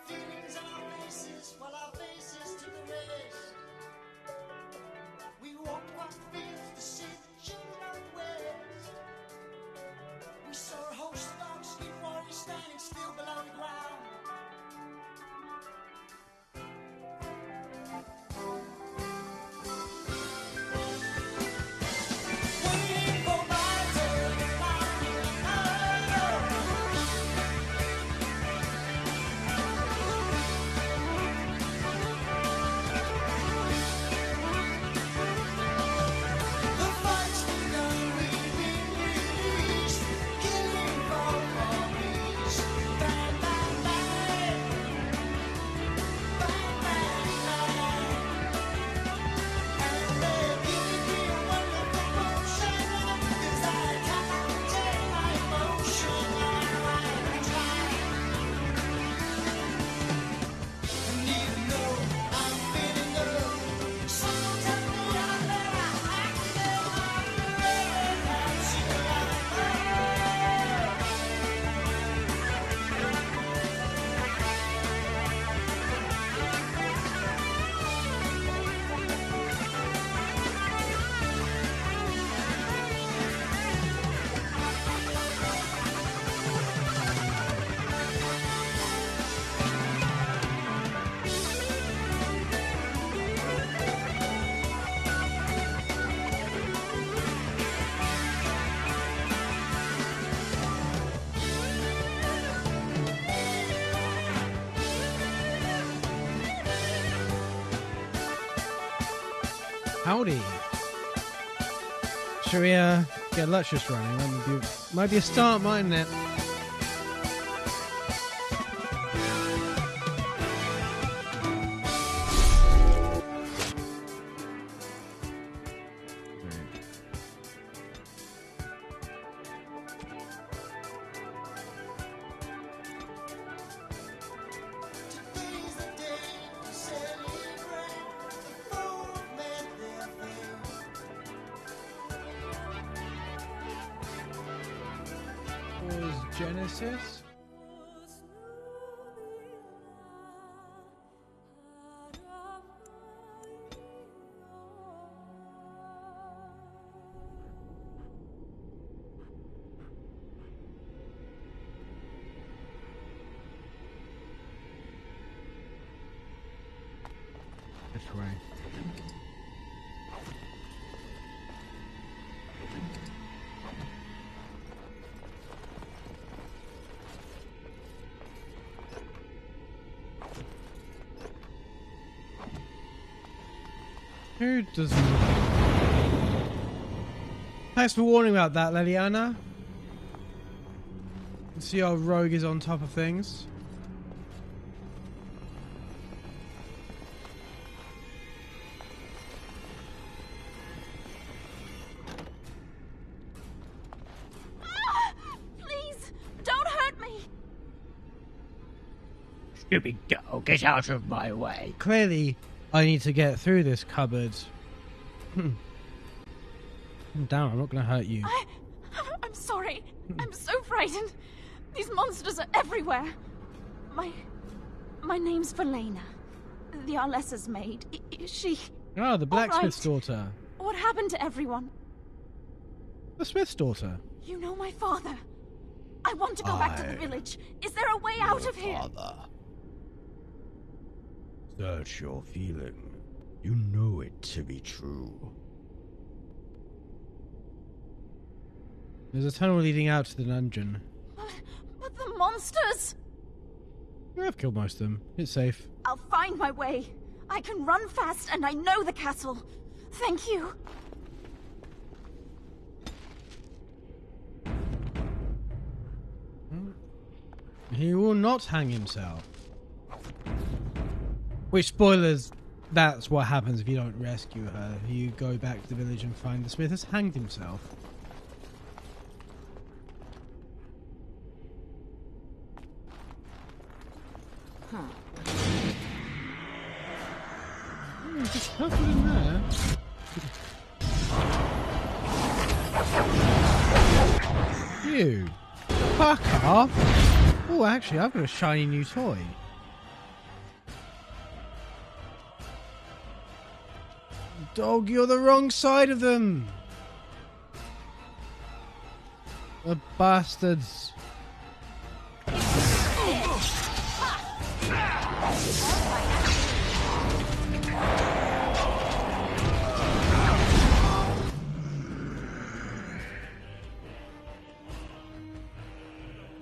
feelings on our faces while our faces took a rest. We walked across the fields to see the children west. We saw a host of dark-skinned warriors standing still below the ground. Howdy. Should we get Luscious running? Might be a start, mightn't it? Genesis. This way. Who doesn't? Thanks for warning about that, Leliana. See our rogue is on top of things. Please, don't hurt me. Stupid girl, get out of my way. Clearly, I need to get through this cupboard. Calm down, I'm not going to hurt you. I'm sorry. I'm so frightened. These monsters are everywhere. My name's Valena. The Arlessa's maid. Is she... Ah, the blacksmith's daughter. What happened to everyone? The smith's daughter. You know my father. I want to go back to the village. Is there a way out of here? Father. Search your feeling. You know it to be true. There's a tunnel leading out to the dungeon. But the monsters! I've killed most of them. It's safe. I'll find my way. I can run fast and I know the castle. Thank you. He will not hang himself. Which, spoilers, that's what happens if you don't rescue her. You go back to the village and find the smith has hanged himself. Just put it in there. You. Fuck off. Oh, actually, I've got a shiny new toy. Dog, you're the wrong side of them. The bastards.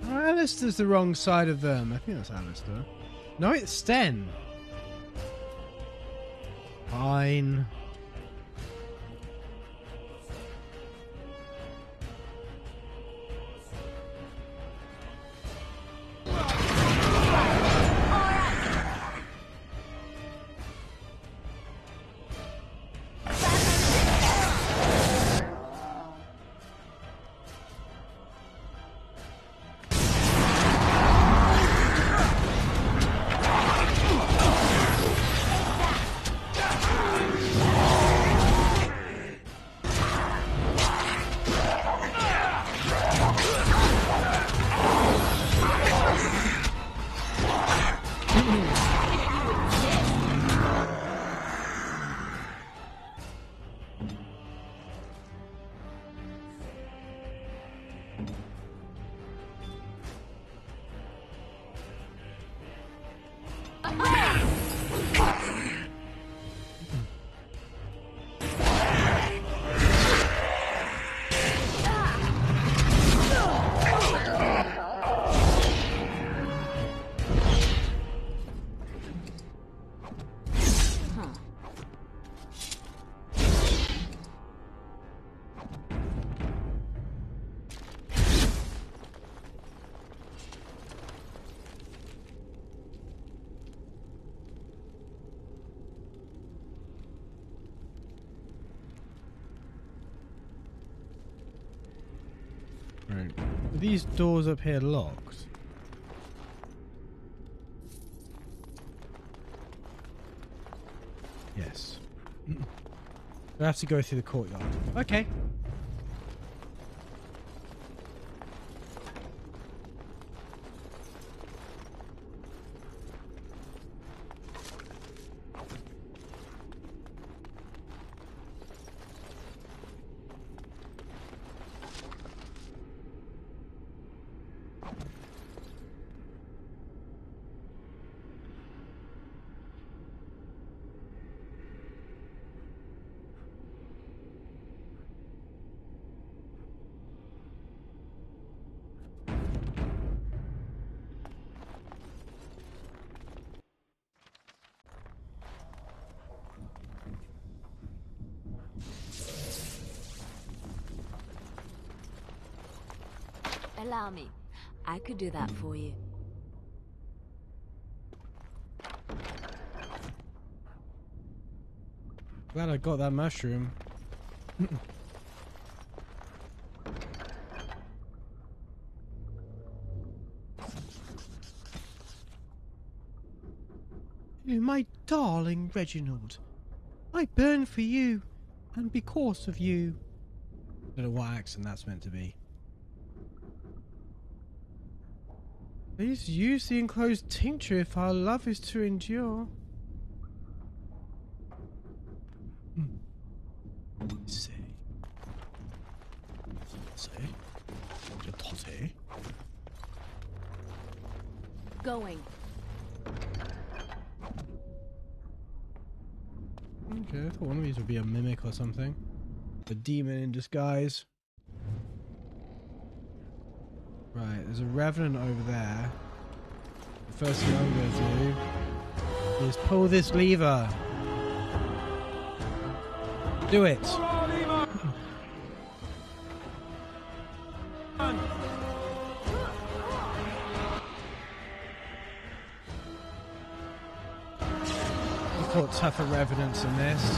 Alistair's the wrong side of them. I think that's Alistair. No, it's Sten. Fine. Right. Are these doors up here locked? Yes. I have to go through the courtyard. Okay. Allow me. I could do that for you. Glad I got that mushroom. You, my darling Reginald, I burn for you, and because of you. I don't know what accent that's meant to be. Please use the enclosed tincture if our love is to endure. Say. Going. Okay, I thought one of these would be a mimic or something. A demon in disguise. Right, there's a revenant over there. The first thing I'm going to do is pull this lever. Do it. I thought tougher revenants than this.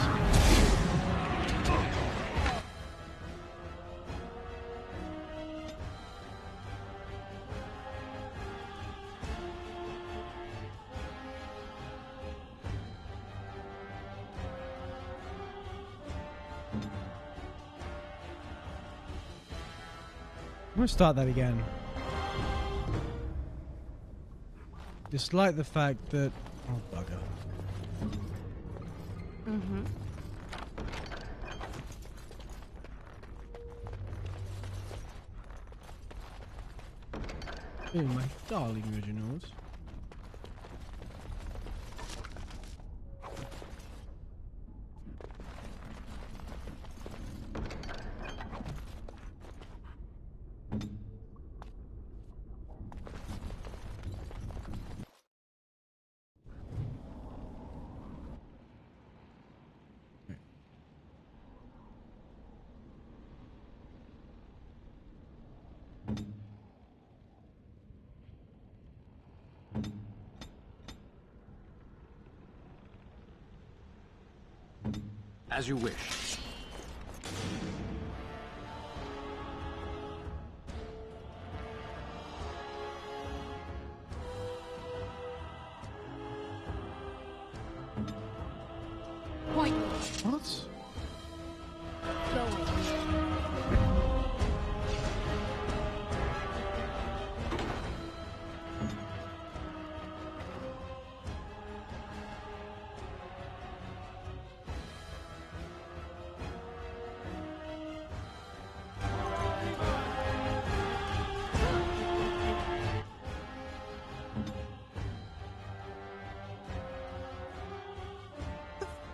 I'm going to start that again. Despite the fact that... Oh, bugger. Oh, my darling originals. As you wish. Point. What? Going.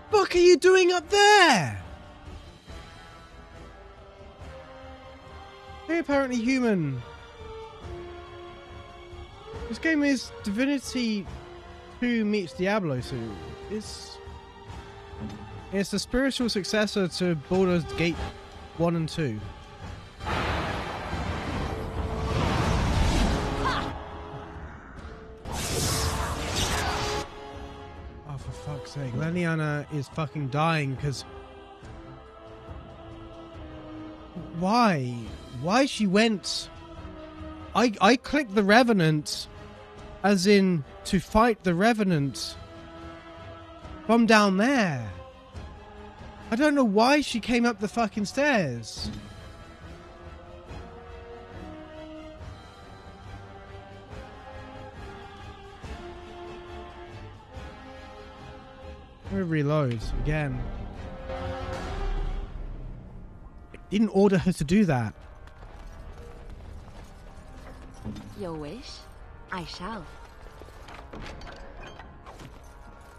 What are you doing up there? They're apparently human. This game is Divinity 2 meets Diablo 2. It's the spiritual successor to Baldur's Gate 1 and 2. Oh, for fuck's sake. Leliana is fucking dying because... Why? Why she went... I clicked the Revenant as in to fight the Revenant from down there. I don't know why she came up the fucking stairs. I'm gonna reload again. I didn't order her to do that. Your wish? I shall.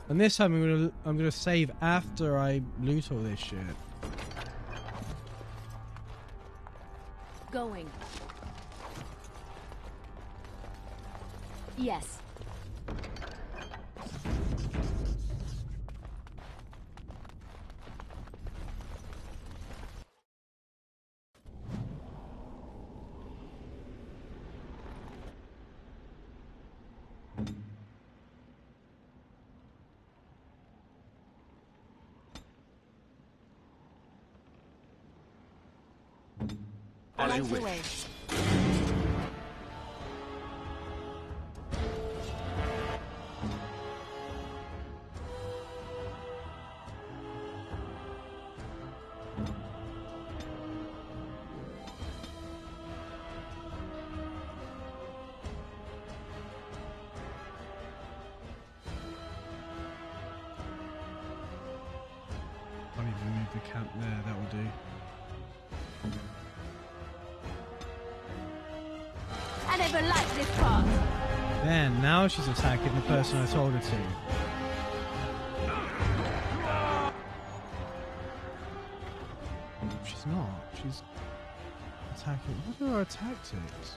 And this time I'm gonna save after I loot all this shit. Going. Yes. As you Light wish. away. I'll even move the camp there, that will do. I never liked this part. Then, now she's attacking the person I told her to. She's not. She's attacking. What are our tactics?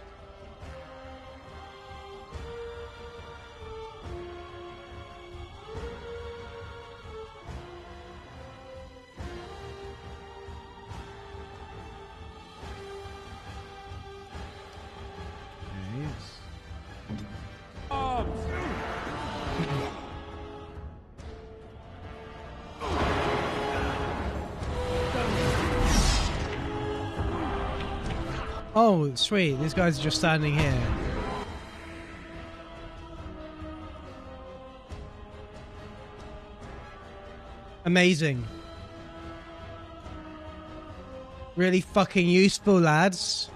Oh, sweet. These guys are just standing here. Amazing. Really fucking useful, lads.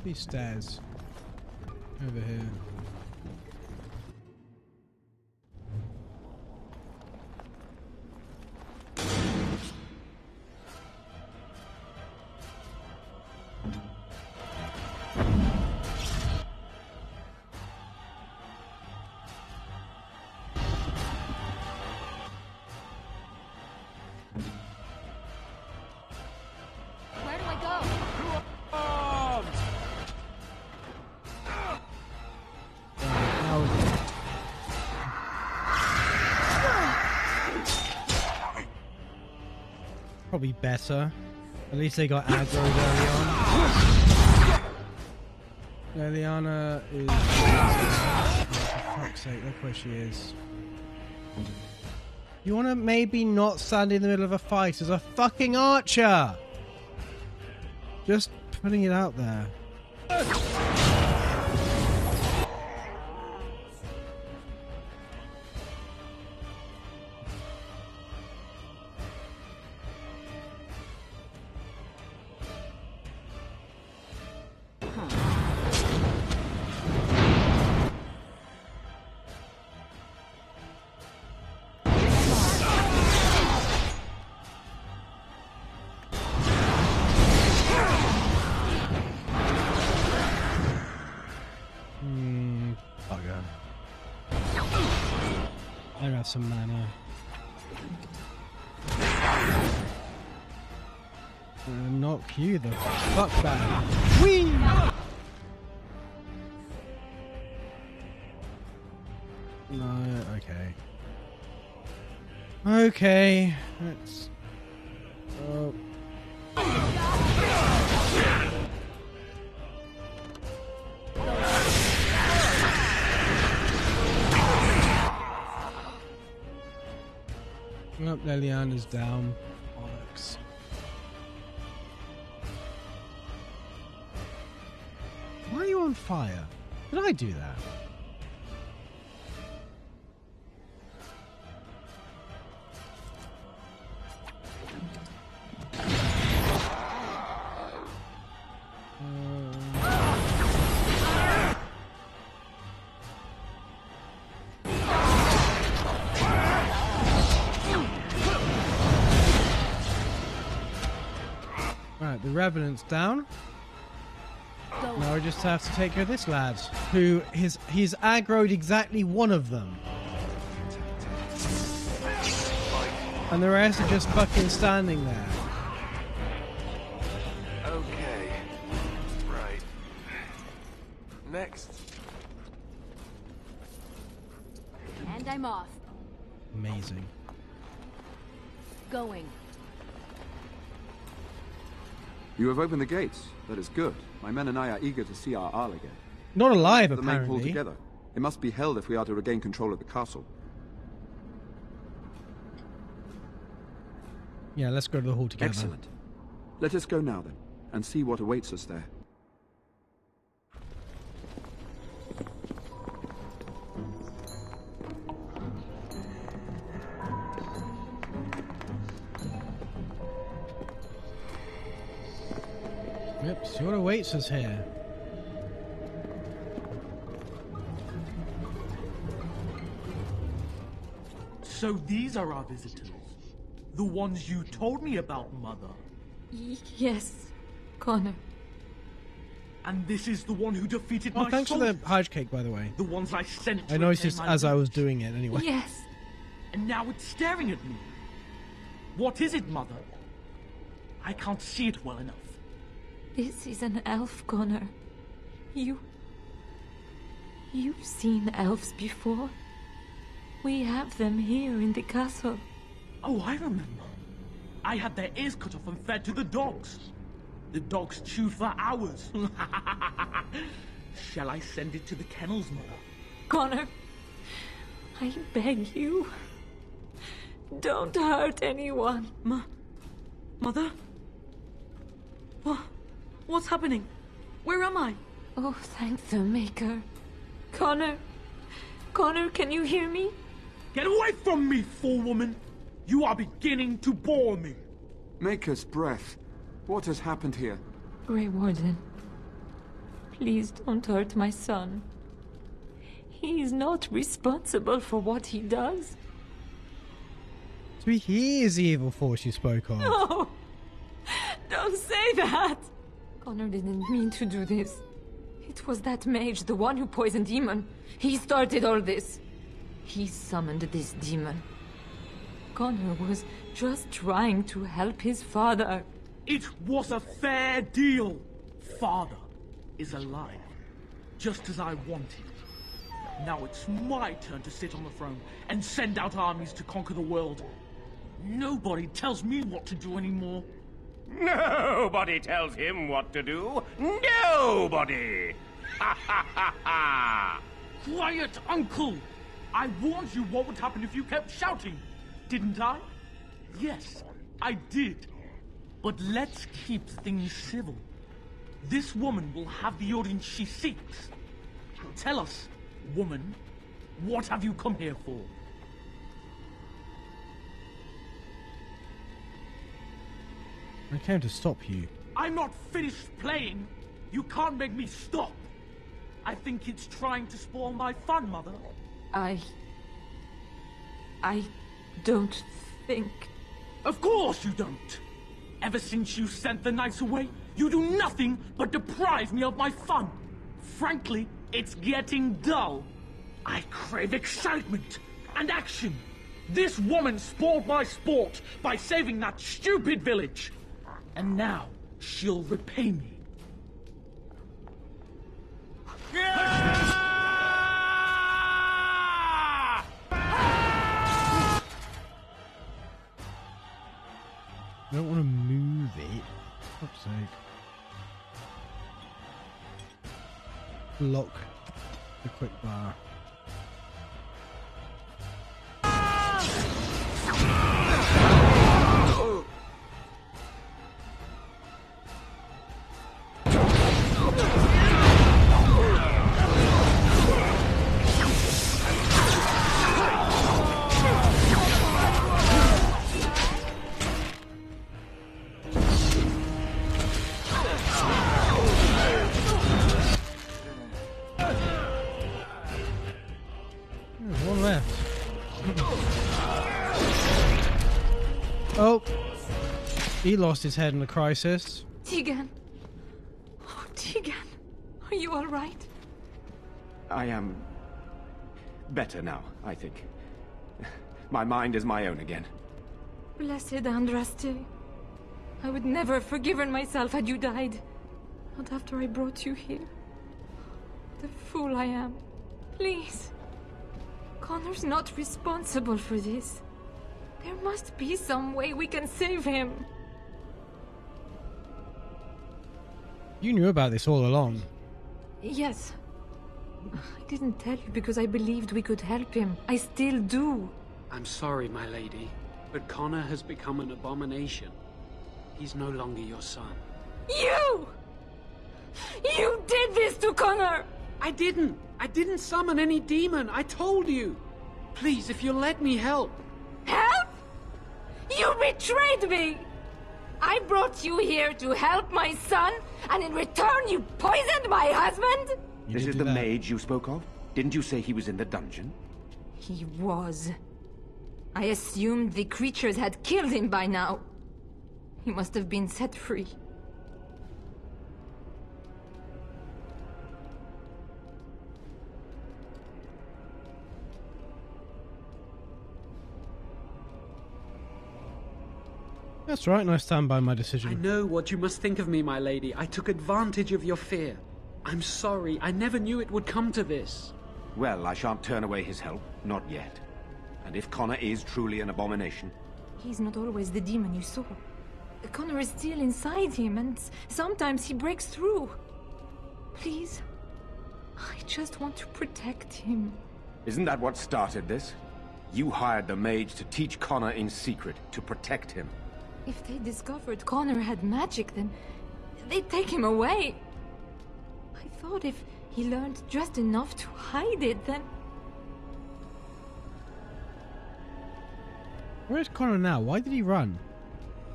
are these stairs? Over here. Where do I go? Probably better. At least they got aggroed early on. Liliana is... Oh, for fuck's sake, look where she is. You want to maybe not stand in the middle of a fight as a fucking archer? Just putting it out there. Bugger. I have some mana. Knock you the fuck back. Whee! No, okay. Okay, let's... Oh. Oh, Liliana's down. Bollocks. Why are you on fire? Did I do that? Right, the Revenant's down. Now I just have to take care of this lad, who he's aggroed exactly one of them. And the rest are just fucking standing there. Okay. Right. Next. And I'm off. Amazing. Going. You have opened the gates. That is good. My men and I are eager to see our Arl again. Not alive, The main pull apparently. together. It must be held if we are to regain control of the castle. Yeah, let's go to the hall together. Excellent. Let us go now then, and see what awaits us there. Yep, see what awaits us here. So these are our visitors. The ones you told me about, Mother. Yes, Connor. And this is the one who defeated Oh, my thanks for the soldiers. Hajj cake, by the way. The ones I sent to I noticed attend my as I was village. doing it, anyway. Yes. And now it's staring at me. What is it, Mother? I can't see it well enough. This is an elf, Connor. You've seen elves before. We have them here in the castle. Oh, I remember. I had their ears cut off and fed to the dogs. The dogs chewed for hours. Shall I send it to the kennels, Mother? Connor, I beg you. Don't hurt anyone. Mother? What's happening? Where am I? Oh, thank the Maker. Connor, can you hear me? Get away from me, fool woman! You are beginning to bore me. Maker's breath. What has happened here? Grey Warden. Please don't hurt my son. He is not responsible for what he does. So he is the evil force you spoke of. No! Don't say that! Connor didn't mean to do this. It was that mage, the one who poisoned Demon. He started all this. He summoned this demon. Connor was just trying to help his father. It was a fair deal. Father is alive, just as I wanted. Now it's my turn to sit on the throne and send out armies to conquer the world. Nobody tells me what to do anymore. Nobody tells him what to do. Nobody! Ha ha ha ha! Quiet, Uncle! I warned you what would happen if you kept shouting, didn't I? Yes, I did. But let's keep things civil. This woman will have the audience she seeks. Tell us, woman, what have you come here for? I came to stop you. I'm not finished playing. You can't make me stop. I think it's trying to spoil my fun, Mother. I don't think... Of course you don't! Ever since you sent the knights away, you do nothing but deprive me of my fun. Frankly, it's getting dull. I crave excitement and action. This woman spoiled my sport by saving that stupid village. And now, she'll repay me. I don't want to move it. For fuck's sake. Lock the quick bar. One left. Oh, he lost his head in the crisis. Tegan. Oh, Tegan. Are you all right? I am better now, I think. My mind is my own again. Blessed Andraste. I would never have forgiven myself had you died. Not after I brought you here. The fool I am. Please. Connor's not responsible for this. There must be some way we can save him. You knew about this all along. Yes. I didn't tell you because I believed we could help him. I still do. I'm sorry, my lady, but Connor has become an abomination. He's no longer your son. You! You did this to Connor! I didn't summon any demon. I told you. Please, if you'll let me help. Help? You betrayed me! I brought you here to help my son, and in return you poisoned my husband? This is the mage you spoke of? Didn't you say he was in the dungeon? He was. I assumed the creatures had killed him by now. He must have been set free. That's right, and I stand by my decision. I know what you must think of me, my lady. I took advantage of your fear. I'm sorry. I never knew it would come to this. Well, I shan't turn away his help. Not yet. And if Connor is truly an abomination... He's not always the demon you saw. Connor is still inside him, and sometimes he breaks through. Please. I just want to protect him. Isn't that what started this? You hired the mage to teach Connor in secret, to protect him. If they discovered Connor had magic, then they'd take him away. I thought if he learned just enough to hide it, then... Where's Connor now? Why did he run?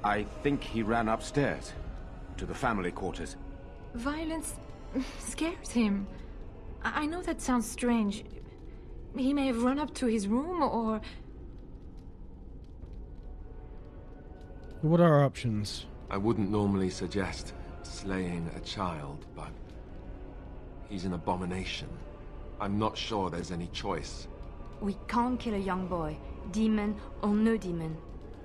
I think he ran upstairs, to the family quarters. Violence scares him. I know that sounds strange. He may have run up to his room or... What are our options? I wouldn't normally suggest slaying a child, but he's an abomination. I'm not sure there's any choice. We can't kill a young boy, demon or no demon.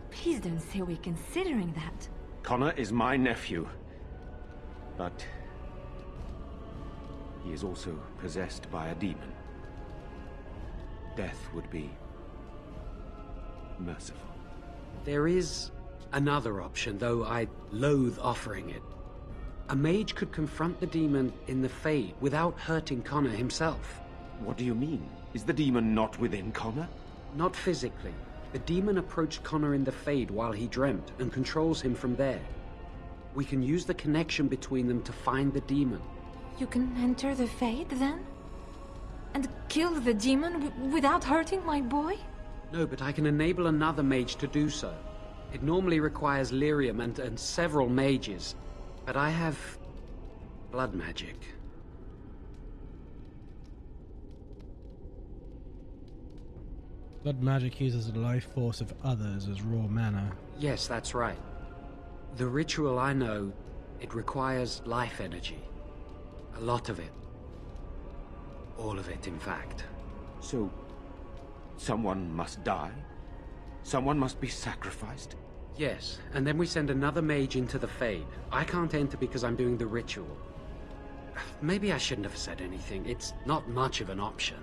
Please don't say we're considering that. Connor is my nephew. But he is also possessed by a demon. Death would be merciful. There is another option, though I loathe offering it. A mage could confront the demon in the Fade without hurting Connor himself. What do you mean? Is the demon not within Connor? Not physically. The demon approached Connor in the Fade while he dreamt and controls him from there. We can use the connection between them to find the demon. You can enter the Fade, then? And kill the demon without hurting my boy? No, but I can enable another mage to do so. It normally requires lyrium and several mages. But I have... blood magic. Blood magic uses the life force of others as raw mana. Yes, that's right. The ritual I know, it requires life energy. A lot of it. All of it, in fact. So, someone must die? Someone must be sacrificed? Yes, and then we send another mage into the Fade. I can't enter because I'm doing the ritual. Maybe I shouldn't have said anything. It's not much of an option.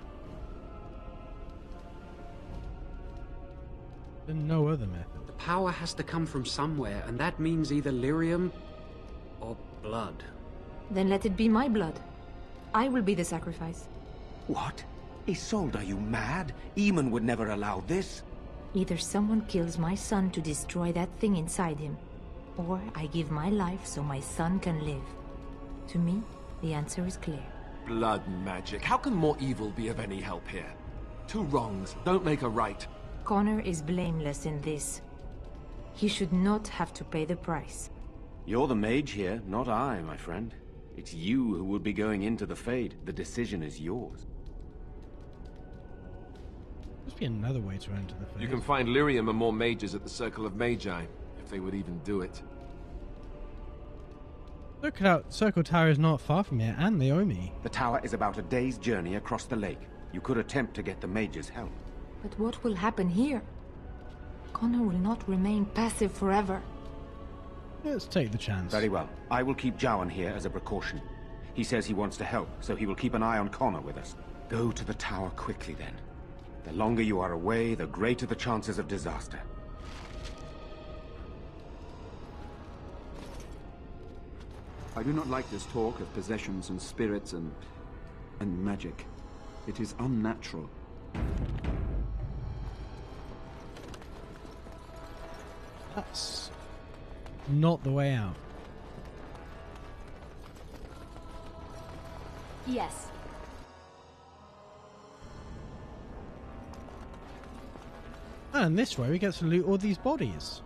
Then no other method. The power has to come from somewhere, and that means either lyrium or blood. Then let it be my blood. I will be the sacrifice. What? Isolde, are you mad? Eamon would never allow this. Either someone kills my son to destroy that thing inside him, or I give my life so my son can live. To me, the answer is clear. Blood magic. How can more evil be of any help here? Two wrongs don't make a right. Connor is blameless in this. He should not have to pay the price. You're the mage here, not I, my friend. It's you who would be going into the Fade. The decision is yours. Must be another way to enter the Fade. You can find lyrium and more mages at the Circle of Magi, if they would even do it. Look out, Circle Tower is not far from here, and they owe me. The tower is about a day's journey across the lake. You could attempt to get the mage's help. But what will happen here? Connor will not remain passive forever. Let's take the chance. Very well. I will keep Jowan here as a precaution. He says he wants to help, so he will keep an eye on Connor with us. Go to the tower quickly, then. The longer you are away, the greater the chances of disaster. I do not like this talk of possessions and spirits and magic. It is unnatural. That's not the way out. Yes. And this way we get to loot all these bodies.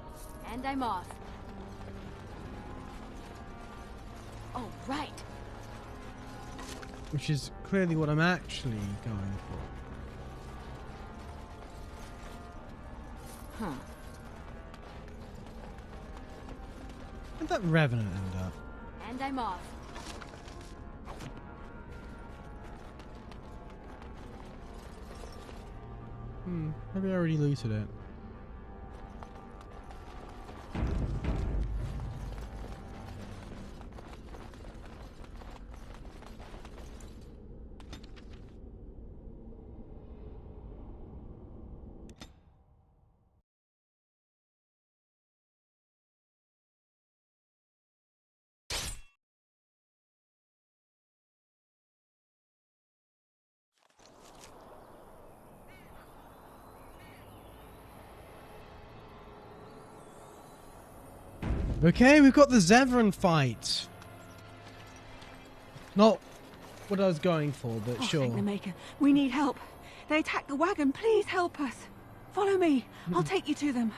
And I'm off. Oh, right. Which is clearly what I'm actually going for. Huh. Where'd that Revenant end up? And I'm off. Maybe I already looted it. Okay, we've got the Zevran fight. Not what I was going for, but sure. Thank the Maker. We need help. They attacked the wagon. Please help us. Follow me. I'll take you to them.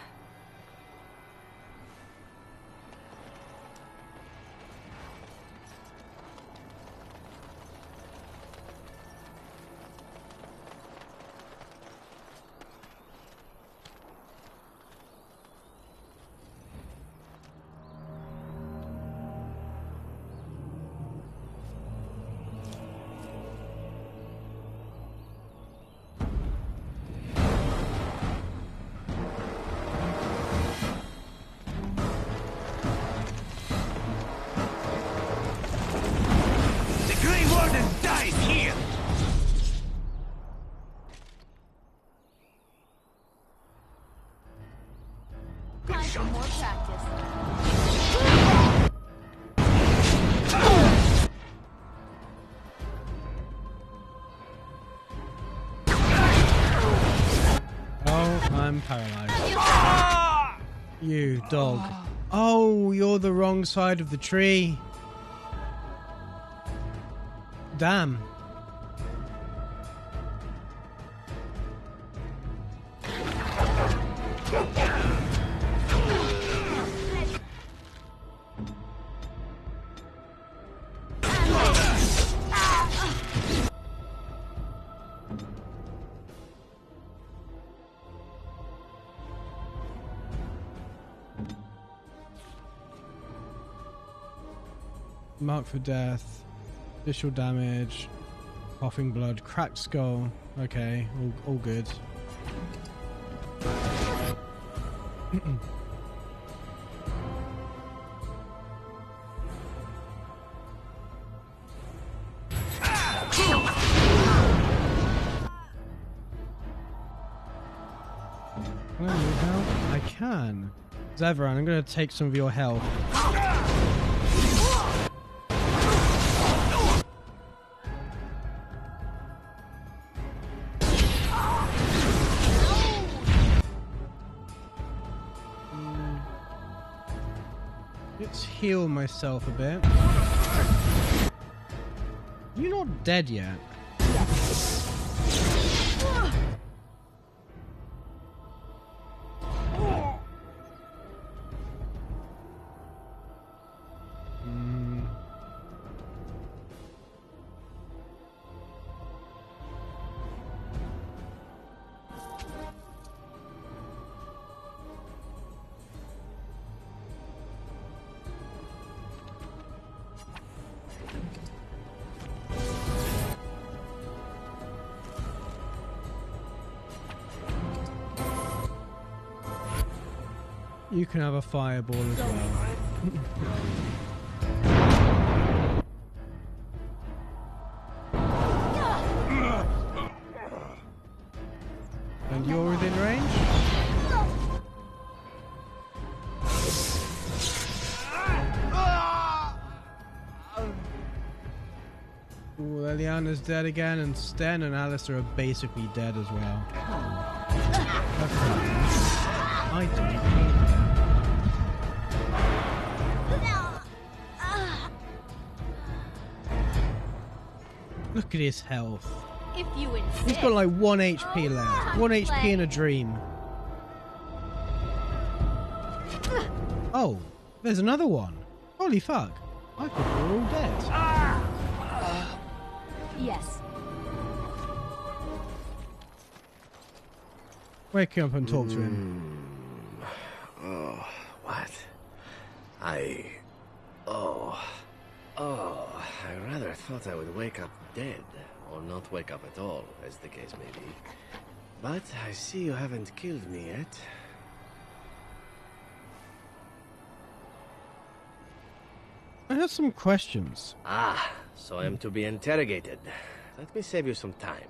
paralyzed. You dog. Oh, you're the wrong side of the tree. Damn. Mark for death, additional damage, coughing blood, cracked skull. Okay, all good. Can I move now? I can. Zevran, I'm going to take some of your health. Let's heal myself a bit. You're not dead yet. You can have a fireball as well. And you're within range? Ooh, Eliana's dead again, and Sten and Alistair are basically dead as well. I don't know. Look at his health. If you insist. He's got like 1 HP left. 1 HP in a dream. Oh, there's another one. Holy fuck. I thought we were all dead. Yes. Wake up and talk to him. Oh, what? I rather thought I would wake up dead, or not wake up at all, as the case may be. But I see you haven't killed me yet. I have some questions. Ah, so I am to be interrogated. Let me save you some time.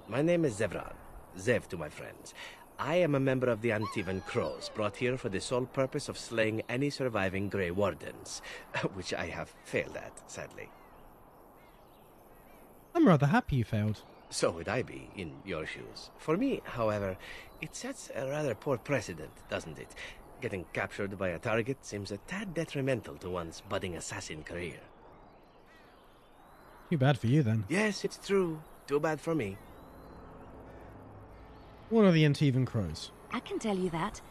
My name is Zevran. Zev to my friends. I am a member of the Antivan Crows, brought here for the sole purpose of slaying any surviving Grey Wardens, which I have failed at, sadly. I'm rather happy you failed. So would I be, in your shoes. For me, however, it sets a rather poor precedent, doesn't it? Getting captured by a target seems a tad detrimental to one's budding assassin career. Too bad for you, then. Yes, it's true. Too bad for me. What are the Antivan Crows? I can tell you that.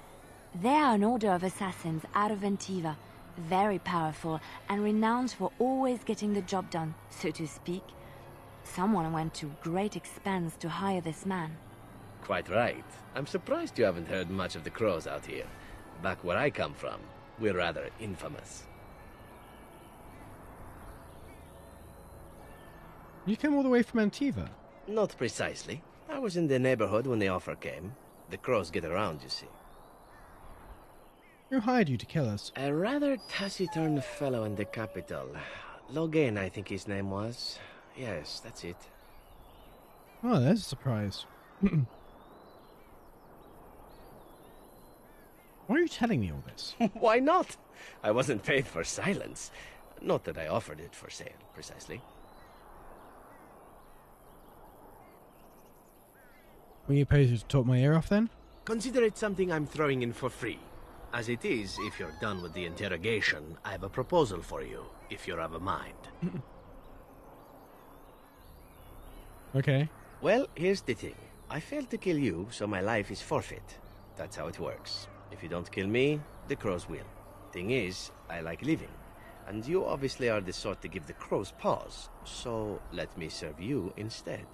They are an order of assassins out of Antiva, very powerful and renowned for always getting the job done, so to speak. Someone went to great expense to hire this man. Quite right. I'm surprised you haven't heard much of the Crows out here. Back where I come from, we're rather infamous. You came all the way from Antiva? Not precisely. I was in the neighborhood when the offer came. The Crows get around, you see. Who hired you to kill us? A rather taciturn fellow in the capital. Logan, I think his name was. Yes, that's it. Oh, that's a surprise. Why are you telling me all this? Why not? I wasn't paid for silence. Not that I offered it for sale, precisely. Were you supposed to talk my ear off then? Consider it something I'm throwing in for free. As it is, if you're done with the interrogation, I have a proposal for you, if you're of a mind. Okay. Well, here's the thing. I failed to kill you, so my life is forfeit. That's how it works. If you don't kill me, the crows will. Thing is, I like living. And you obviously are the sort to give the crows pause, so let me serve you instead.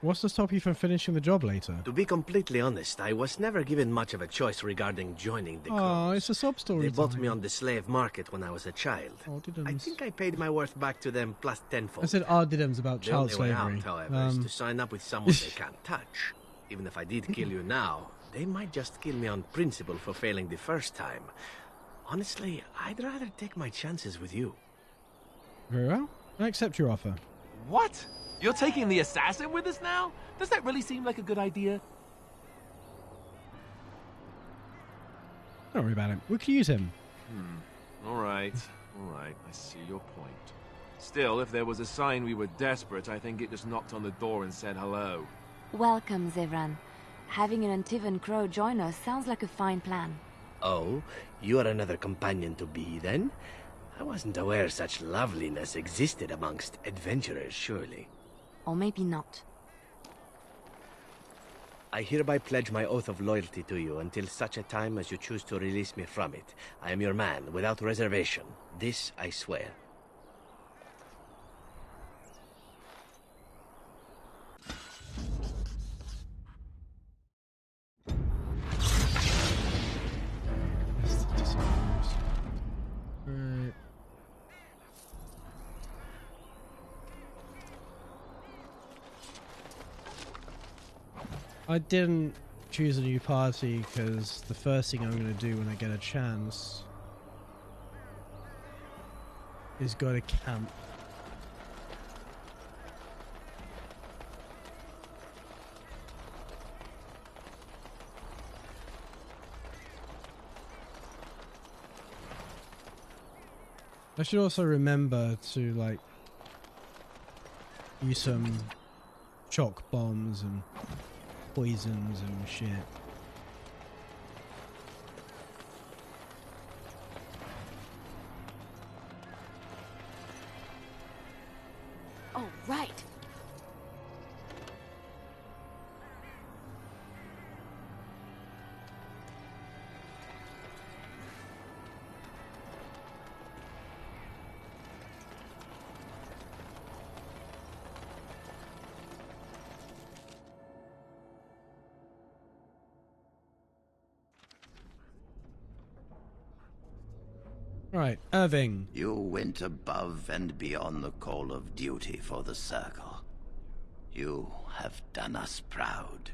What's to stop you from finishing the job later? To be completely honest, I was never given much of a choice regarding joining the crows. Oh, it's a sob story. They bought me on the slave market when I was a child. I think I paid my worth back to them plus tenfold. I said Ardidums about The child only way slavery. out, however, is to sign up with someone they can't touch. Even if I did kill you now, they might just kill me on principle for failing the first time. Honestly, I'd rather take my chances with you. Very well. I accept your offer. What? You're taking the assassin with us now? Does that really seem like a good idea? Don't worry about it. We can use him. All right. I see your point. Still, if there was a sign we were desperate, I think it just knocked on the door and said hello. Welcome, Zevran. Having an Antivan crow join us sounds like a fine plan. Oh, you are another companion to be, then? I wasn't aware such loveliness existed amongst adventurers, surely. Or maybe not. I hereby pledge my oath of loyalty to you until such a time as you choose to release me from it. I am your man, without reservation. This I swear. Right. I didn't choose a new party because the first thing I'm going to do when I get a chance is go to camp. I should also remember to, like, use some shock bombs and poisons and shit. Oh, right. Right, Irving. You went above and beyond the call of duty for the Circle. You have done us proud.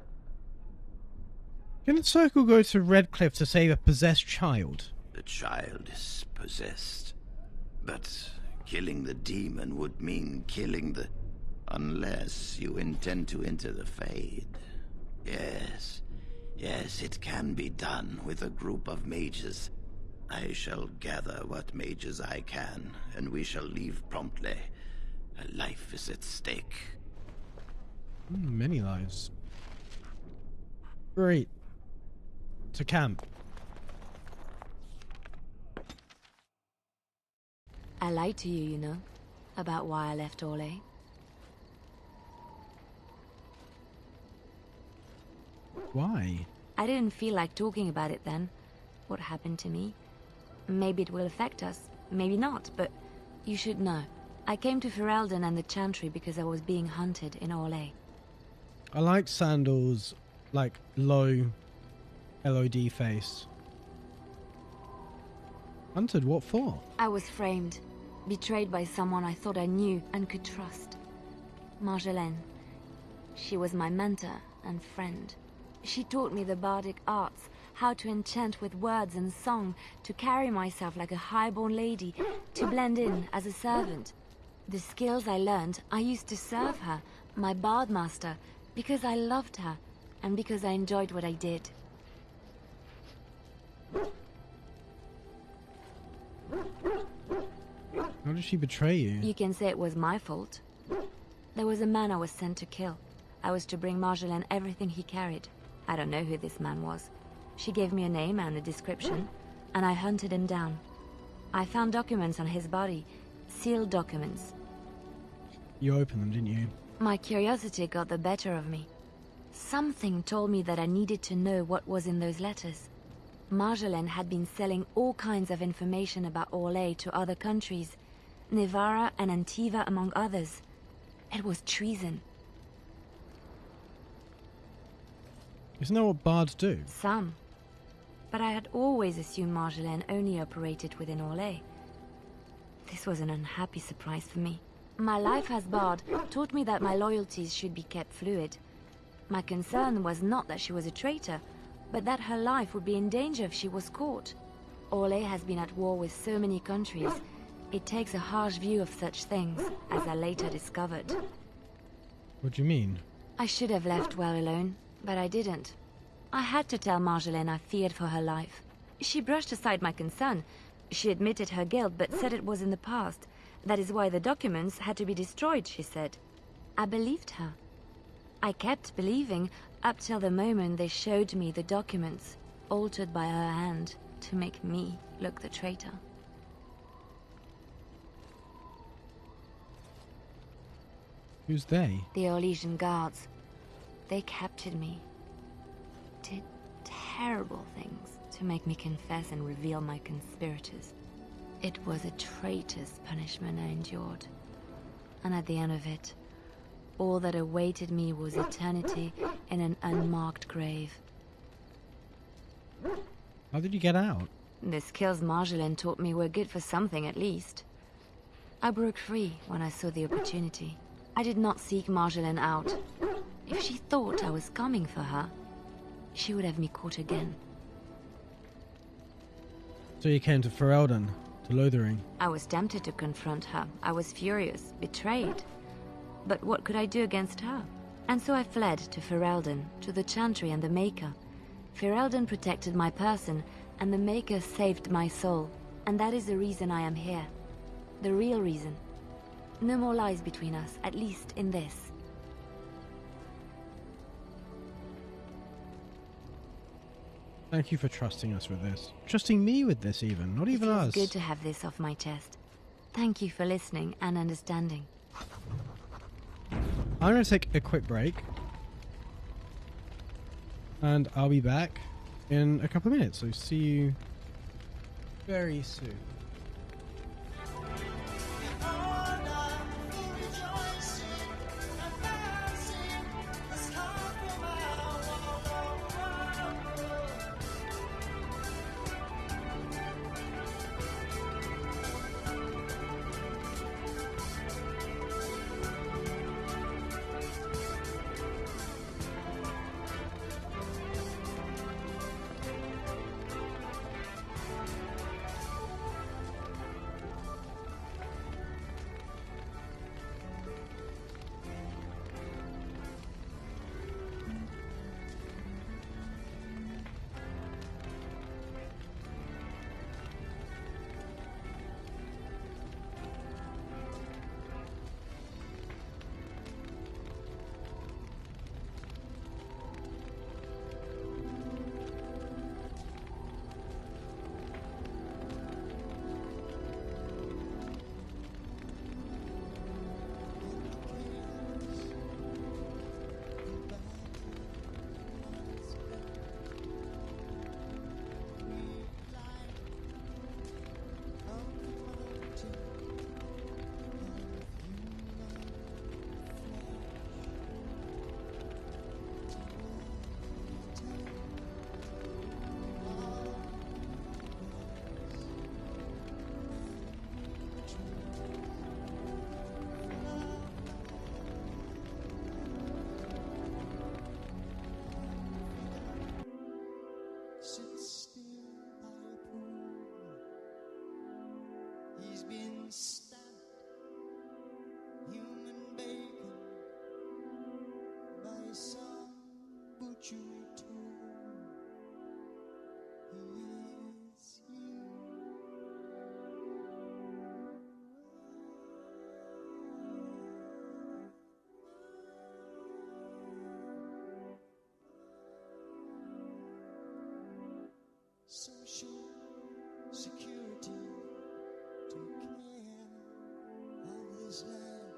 Can the Circle go to Redcliffe to save a possessed child? The child is possessed. But killing the demon would mean killing the... Unless you intend to enter the Fade. Yes, it can be done with a group of mages. I shall gather what mages I can, and we shall leave promptly. A life is at stake. Many lives. Great. To camp. I lied to you, you know, about why I left Orlais. Why? I didn't feel like talking about it then. What happened to me? Maybe it will affect us, maybe not, but you should know. I came to Ferelden and the Chantry because I was being hunted in Orlais. I like Sandal's, like, low LOD face. Hunted? What for? I was framed, betrayed by someone I thought I knew and could trust. Marjolaine. She was my mentor and friend. She taught me the bardic arts, how to enchant with words and song, to carry myself like a highborn lady, to blend in as a servant. The skills I learned, I used to serve her, my bard master, because I loved her, and because I enjoyed what I did. How did she betray you? You can say it was my fault. There was a man I was sent to kill. I was to bring Marjolaine everything he carried. I don't know who this man was. She gave me a name and a description, and I hunted him down. I found documents on his body, sealed documents. You opened them, didn't you? My curiosity got the better of me. Something told me that I needed to know what was in those letters. Marjolaine had been selling all kinds of information about Orlais to other countries, Nevara and Antiva among others. It was treason. Isn't that what bards do? Some. But I had always assumed Marjolaine only operated within Orlais. This was an unhappy surprise for me. My life as bard taught me that my loyalties should be kept fluid. My concern was not that she was a traitor, but that her life would be in danger if she was caught. Orlais has been at war with so many countries. It takes a harsh view of such things, as I later discovered. What do you mean? I should have left well alone, but I didn't. I had to tell Marjolaine I feared for her life. She brushed aside my concern. She admitted her guilt, but said it was in the past. That is why the documents had to be destroyed, she said. I believed her. I kept believing up till the moment they showed me the documents, altered by her hand, to make me look the traitor. Who's they? The Orlesian guards. They captured me. Did terrible things to make me confess and reveal my conspirators. It was a traitor's punishment I endured. And at the end of it, all that awaited me was eternity in an unmarked grave. How did you get out? The skills Marjolaine taught me were good for something at least. I broke free when I saw the opportunity. I did not seek Marjolaine out. If she thought I was coming for her, she would have me caught again. So you came to Ferelden, to Lothering. I was tempted to confront her. I was furious, betrayed. But what could I do against her? And so I fled to Ferelden, to the Chantry and the Maker. Ferelden protected my person, and the Maker saved my soul. And that is the reason I am here. The real reason. No more lies between us, at least in this. Thank you for trusting us with this. Trusting me with this even, not even us. It's good to have this off my chest. Thank you for listening and understanding. I'm going to take a quick break. And I'll be back in a couple of minutes. So see you very soon. Sits still by a pool. He's been stabbed, human bacon, by some butchery tool. He is you. social security. Take care of this land.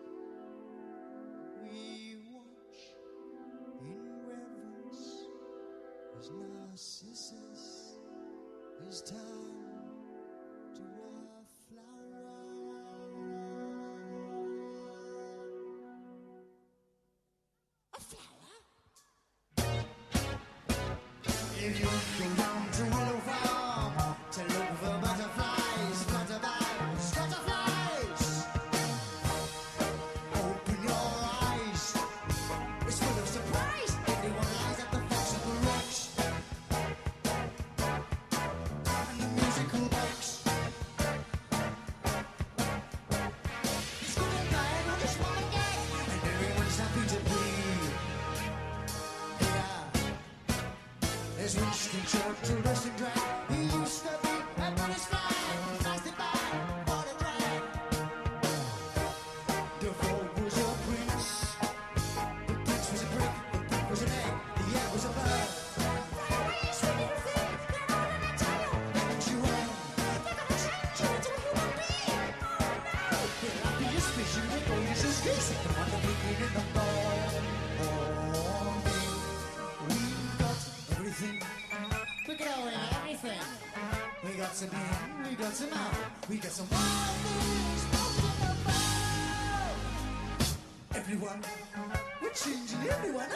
We watch in reverence as Narcissus is time to our flower. A flower? If you go down to Willow Farm to look for butterflies, butterflies, butterflies, open your eyes. It's full of surprise. Everyone lies at the fox of the rocks and the musical box. It's good and bad, or just one again, and everyone's happy to be. Yeah. There's Winston Churchill dressed in drag. He used to be a British flag. Nasty bag, what a drag. The frog was a prince. The prince was a brick. The brick was an egg. The egg was a bird. Fly away, sweet little thing. They're all in a tail. Haven't you heard? They're gonna change you into a human being. Oh no! The happiest fish in the goldies is geese. The one that begin in the morning. We've got everything. Look at all we have, everything. We got some in, we got some out. We got some wild things floating about. Everyone, we're changing everyone.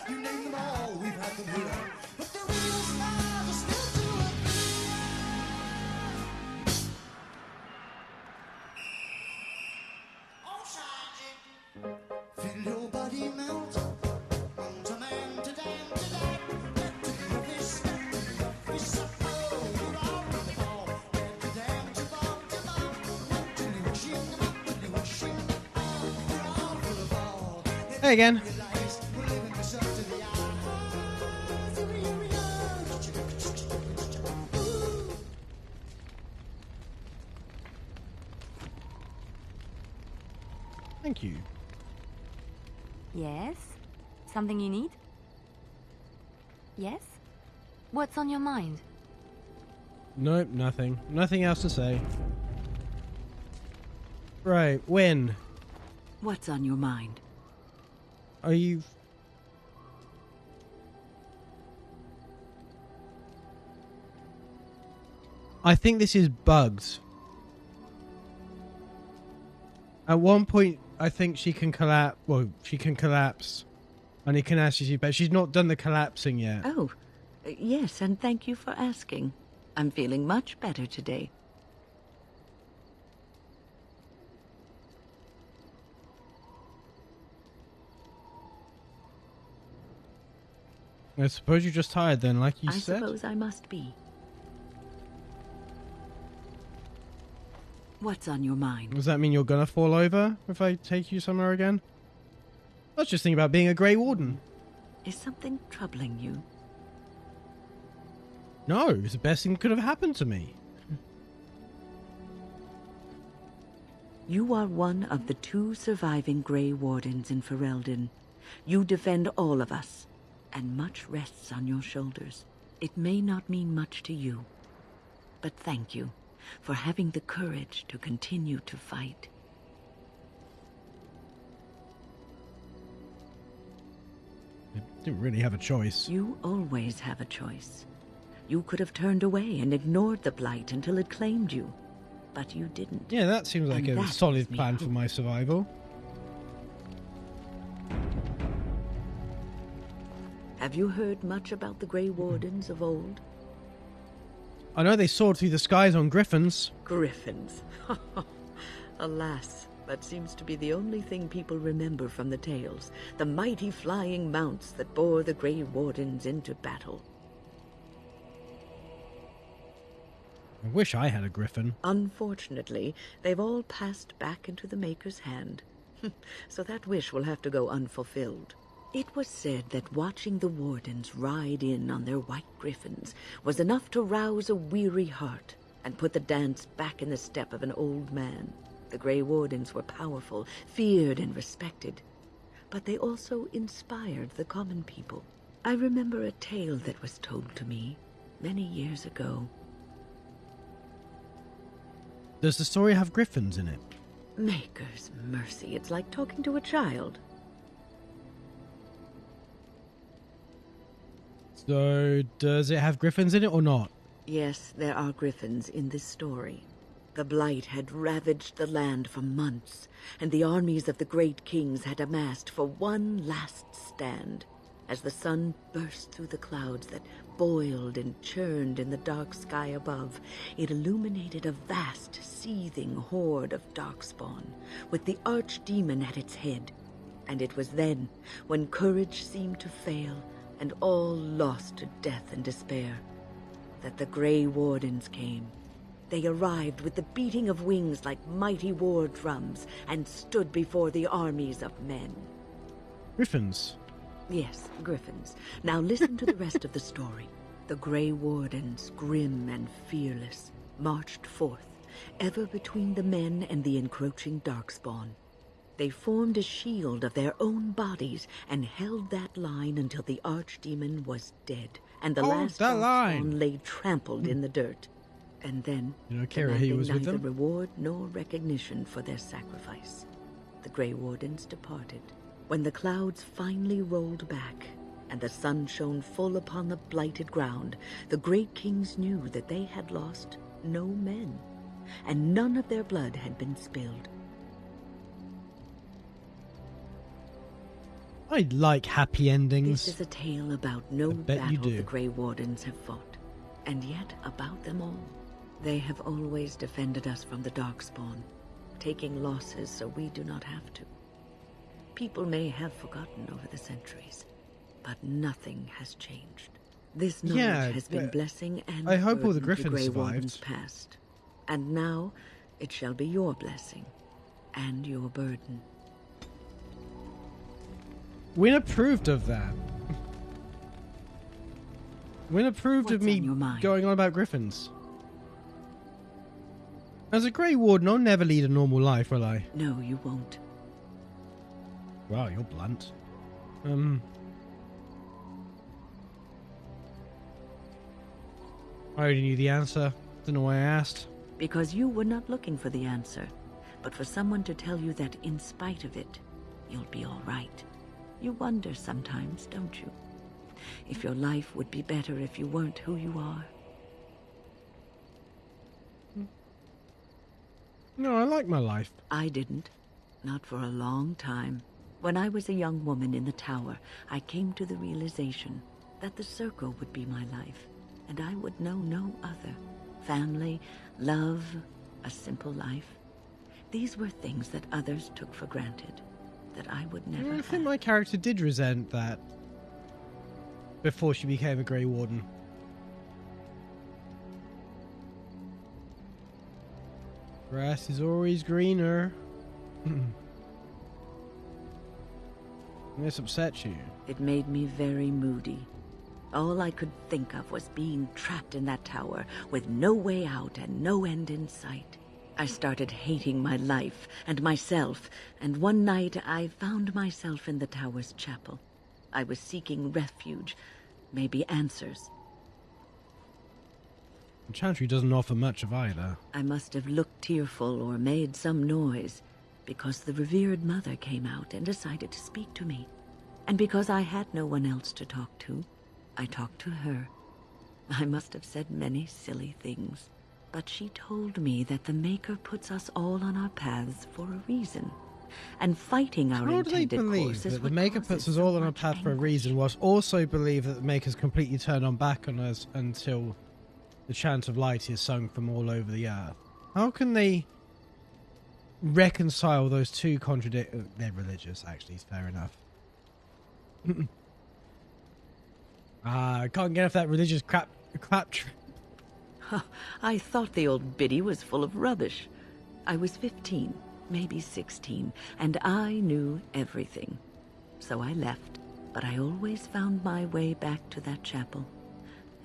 You name them all, we've had them here. But the real stars are still to appear. Oh, Sergeant, feel your body melt. From to man to dam to dam. Let to move this step. This up, oh, you're all in the ball. Dam to dam to bomb to bomb. Till you washing them up, till you washing them up. You're all full of ball. Hey again. Realize we're living this up to the eye. Thank you. Yes? Something you need? Yes? What's on your mind? Nope, nothing. Nothing else to say. Right, Win. What's on your mind? Are you... I think this is bugs. At one point, I think she can collapse. Well, she can collapse. And he can ask you, but she's not done the collapsing yet. Oh, yes, and thank you for asking. I'm feeling much better today. I suppose you're just tired then, like you said? I suppose I must be. What's on your mind? Does that mean you're gonna fall over if I take you somewhere again? I was just thinking about being a Grey Warden. Is something troubling you? No, it's the best thing that could have happened to me. You are one of the 2 surviving Grey Wardens in Ferelden. You defend all of us, and much rests on your shoulders. It may not mean much to you, but thank you for having the courage to continue to fight. I didn't really have a choice. You always have a choice. You could have turned away and ignored the blight until it claimed you, but you didn't. Yeah, that seems like And a that solid gives me plan for hope. my survival. Have you heard much about the Grey Wardens of old? I know they soared through the skies on griffins. Griffins. Alas, that seems to be the only thing people remember from the tales. The mighty flying mounts that bore the Grey Wardens into battle. I wish I had a griffin. Unfortunately, they've all passed back into the Maker's hand. So that wish will have to go unfulfilled. It was said that watching the Wardens ride in on their white griffins was enough to rouse a weary heart and put the dance back in the step of an old man. The Grey Wardens were powerful, feared and respected, but they also inspired the common people. I remember a tale that was told to me. many years ago. Does the story have griffins in it? Maker's mercy, it's like talking to a child. So, does it have griffins in it or not? Yes, there are griffins in this story. The Blight had ravaged the land for months, and the armies of the great kings had amassed for one last stand. As the sun burst through the clouds that boiled and churned in the dark sky above, it illuminated a vast, seething horde of darkspawn, with the archdemon at its head. And it was then, when courage seemed to fail, and all lost to death and despair, that the Grey Wardens came. They arrived with the beating of wings like mighty war drums, and stood before the armies of men. Griffins? Yes, griffins. Now listen to the rest of the story. The Grey Wardens, grim and fearless, marched forth, ever between the men and the encroaching darkspawn. They formed a shield of their own bodies and held that line until the archdemon was dead, and the last darkspawn lay trampled in the dirt. And then, he was with neither them? reward nor recognition for their sacrifice, the Grey Wardens departed. When the clouds finally rolled back, and the sun shone full upon the blighted ground, the great kings knew that they had lost no men, and none of their blood had been spilled. I like happy endings. This is a tale about no battle the Grey Wardens have fought, and yet about them all. They have always defended us from the Darkspawn, taking losses so we do not have to. People may have forgotten over the centuries, but nothing has changed. This knowledge has been blessing and I hope all the burden to Griffins Grey survived. Wardens past. And now it shall be your blessing and your burden. Wynn approved of that. Wynn approved of me going on about griffins. As a Grey Warden, I'll never lead a normal life, will I? No, you won't. Wow, you're blunt. I already knew the answer. Don't know why I asked. Because you were not looking for the answer, but for someone to tell you that in spite of it, you'll be all right. You wonder sometimes, don't you? If your life would be better if you weren't who you are. No, I like my life. I didn't. Not for a long time. When I was a young woman in the tower, I came to the realization that the circle would be my life, and I would know no other. Family, love, a simple life. These were things that others took for granted, that I would never I think my character did resent that before she became a Grey Warden. Grass is always greener. This upsets you. It made me very moody. All I could think of was being trapped in that tower with no way out and no end in sight. I started hating my life and myself, and one night I found myself in the tower's chapel. I was seeking refuge, maybe answers. The Chantry doesn't offer much of either. I must have looked tearful or made some noise, because the revered mother came out and decided to speak to me. And because I had no one else to talk to, I talked to her. I must have said many silly things, but she told me that the Maker puts us all on our paths for a reason, and fighting our intended course is that the what Maker causes puts us all on our path for a reason, whilst also believe that the Maker's completely turned on back on us until the chant of light is sung from all over the earth? How can they reconcile those two they're religious, actually, fair enough. I can't get off that religious crap I thought the old biddy was full of rubbish. I was 15, maybe 16, and I knew everything. So I left, but I always found my way back to that chapel.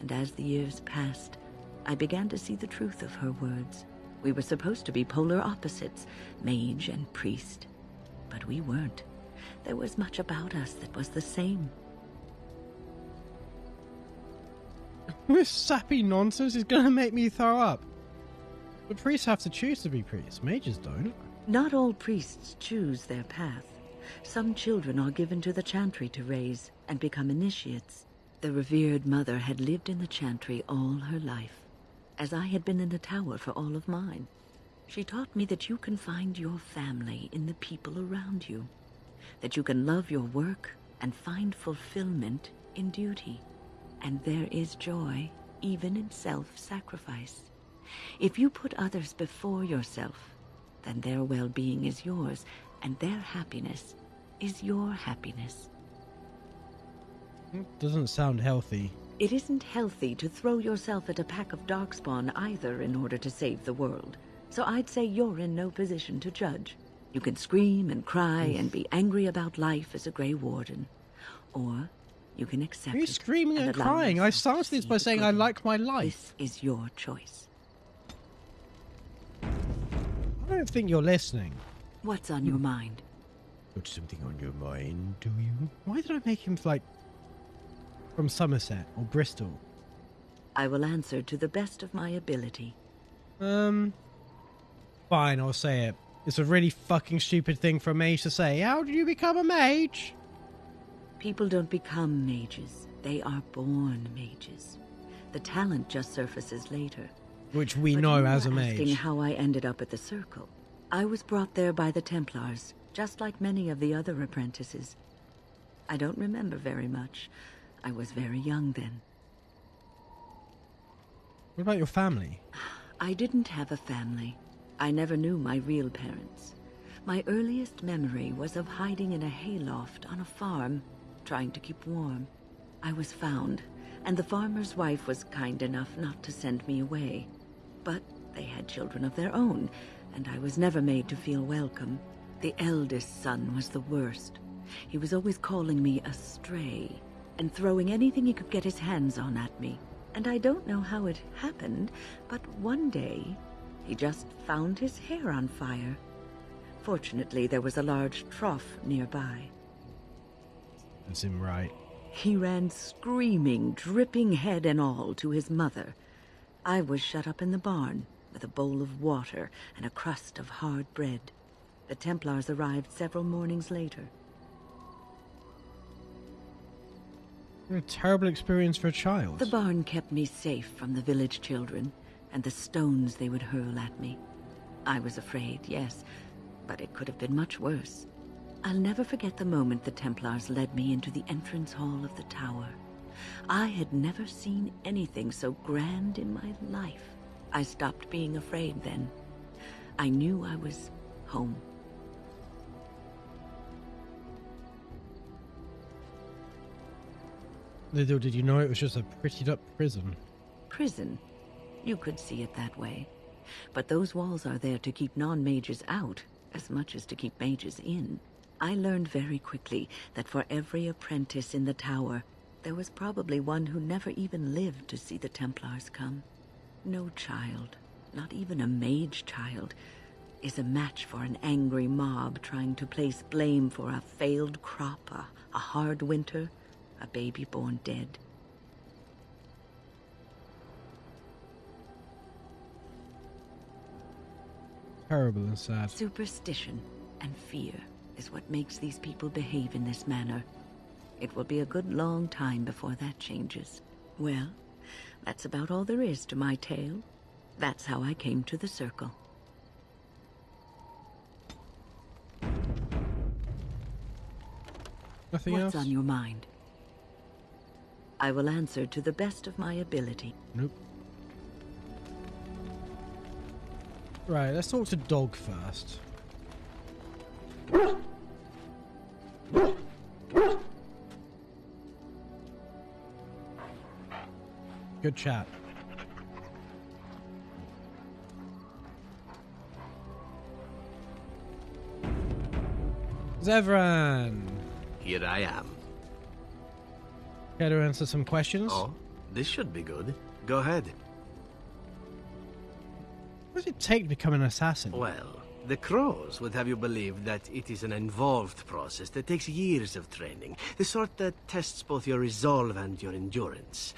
And as the years passed, I began to see the truth of her words. We were supposed to be polar opposites, mage and priest. But we weren't. There was much about us that was the same. This sappy nonsense is gonna make me throw up. But priests have to choose to be priests. Mages don't. Not all priests choose their path. Some children are given to the chantry to raise and become initiates. The revered mother had lived in the chantry all her life, as I had been in the tower for all of mine. She taught me that you can find your family in the people around you, that you can love your work and find fulfillment in duty. And there is joy even in self-sacrifice. If you put others before yourself, then their well-being is yours, and their happiness is your happiness. Doesn't sound healthy. It isn't healthy to throw yourself at a pack of darkspawn either in order to save the world. So I'd say you're in no position to judge. You can scream and cry and be angry about life as a Grey Warden. Or you can accept it. Are you screaming and crying? I started this by saying I like my life. This is your choice. I don't think you're listening. What's on your mind? Got something on your mind, do you? Why did I make him, like, from Somerset or Bristol? I will answer to the best of my ability. Fine, I'll say it. It's a really fucking stupid thing for a mage to say. How did you become a mage? People don't become mages. They are born mages. The talent just surfaces later. Which we know as a mage. Asking how I ended up at the Circle. I was brought there by the Templars, just like many of the other apprentices. I don't remember very much. I was very young then. What about your family? I didn't have a family. I never knew my real parents. My earliest memory was of hiding in a hayloft on a farm, trying to keep warm. I was found, and the farmer's wife was kind enough not to send me away. But they had children of their own, and I was never made to feel welcome. The eldest son was the worst. He was always calling me a stray, and throwing anything he could get his hands on at me. And I don't know how it happened, but one day, he just found his hair on fire. Fortunately, there was a large trough nearby. That's him right. He ran screaming, dripping head and all, to his mother. I was shut up in the barn, with a bowl of water and a crust of hard bread. The Templars arrived several mornings later. What a terrible experience for a child. The barn kept me safe from the village children and the stones they would hurl at me. I was afraid, yes, but it could have been much worse. I'll never forget the moment the Templars led me into the entrance hall of the tower. I had never seen anything so grand in my life. I stopped being afraid then. I knew I was home. Little did you know it was just a prettied up prison. Prison? You could see it that way. But those walls are there to keep non-mages out, as much as to keep mages in. I learned very quickly that for every apprentice in the tower, there was probably one who never even lived to see the Templars come. No child, not even a mage child, is a match for an angry mob trying to place blame for a failed crop, a hard winter, a baby born dead. Terrible and sad. Superstition and fear is what makes these people behave in this manner. It will be a good long time before that changes. Well, that's about all there is to my tale. That's how I came to the Circle. Nothing What's else? on your mind? I will answer to the best of my ability. Nope. Right, let's talk to Dog first. Good chat. Zevran! Here I am. Care to answer some questions? Oh, this should be good. Go ahead. What does it take to become an assassin? Well, the Crows would have you believe that it is an involved process that takes years of training. The sort that tests both your resolve and your endurance.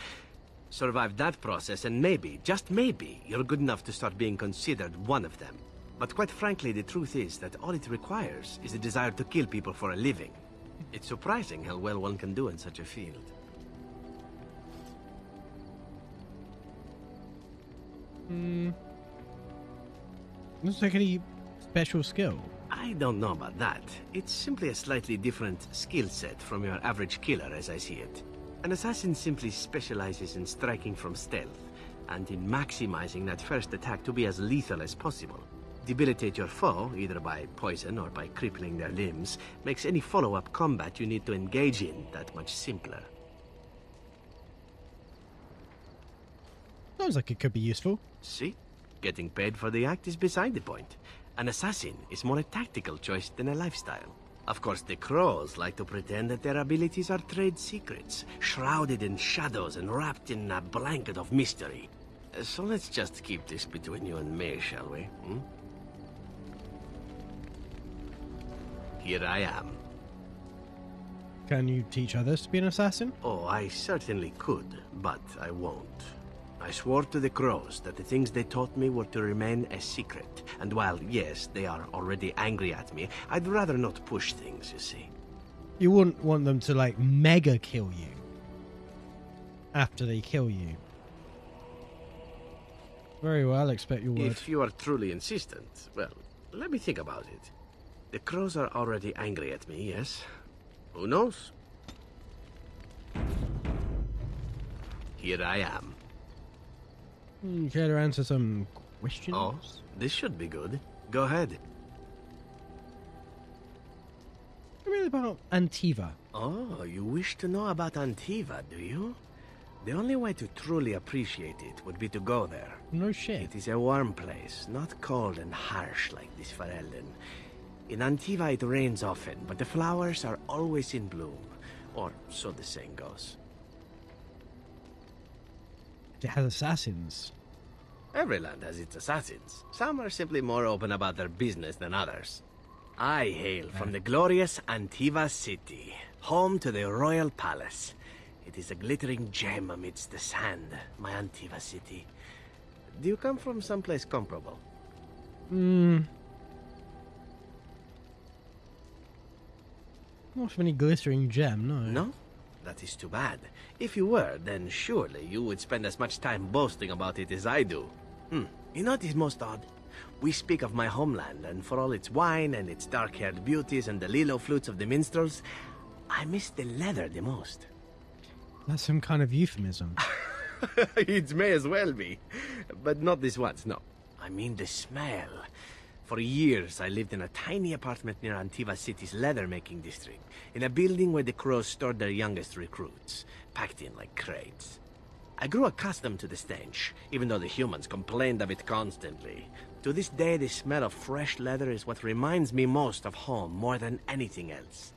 Survive that process and maybe, just maybe, you're good enough to start being considered one of them. But quite frankly, the truth is that all it requires is a desire to kill people for a living. It's surprising how well one can do in such a field. Doesn't take any special skill. I don't know about that. It's simply a slightly different skill set from your average killer as I see it. An assassin simply specializes in striking from stealth, and in maximizing that first attack to be as lethal as possible. Debilitate your foe, either by poison or by crippling their limbs, makes any follow-up combat you need to engage in that much simpler. Sounds like it could be useful. See? Getting paid for the act is beside the point. An assassin is more a tactical choice than a lifestyle. Of course, the crows like to pretend that their abilities are trade secrets, shrouded in shadows and wrapped in a blanket of mystery. So let's just keep this between you and me, shall we? Hmm? Here I am. Can you teach others to be an assassin? Oh, I certainly could, but I won't. I swore to the crows that the things they taught me were to remain a secret. And while, yes, they are already angry at me, I'd rather not push things, you see. You wouldn't want them to, like, mega kill you after they kill you. Very well, expect your word. If you are truly insistent, well, let me think about it. The crows are already angry at me, yes? Who knows? Here I am. Care to answer some questions? Oh, this should be good. Go ahead. Really about Antiva. Oh, you wish to know about Antiva, do you? The only way to truly appreciate it would be to go there. No shit. It is a warm place, not cold and harsh like this Ferelden. In Antiva it rains often, but the flowers are always in bloom. Or so the saying goes. It has assassins. Every land has its assassins. Some are simply more open about their business than others. I hail from the glorious Antiva city, home to the royal palace. It is a glittering gem amidst the sand, my Antiva city. Do you come from someplace comparable? Not from any glittering gem, no. No? That is too bad. If you were, then surely you would spend as much time boasting about it as I do. You know what is most odd? We speak of my homeland, and for all its wine and its dark-haired beauties and the lilo flutes of the minstrels, I miss the leather the most. That's some kind of euphemism. It may as well be. But not this once, no. I mean the smell. For years, I lived in a tiny apartment near Antiva City's leather-making district, in a building where the crows stored their youngest recruits, packed in like crates. I grew accustomed to the stench, even though the humans complained of it constantly. To this day, the smell of fresh leather is what reminds me most of home, more than anything else.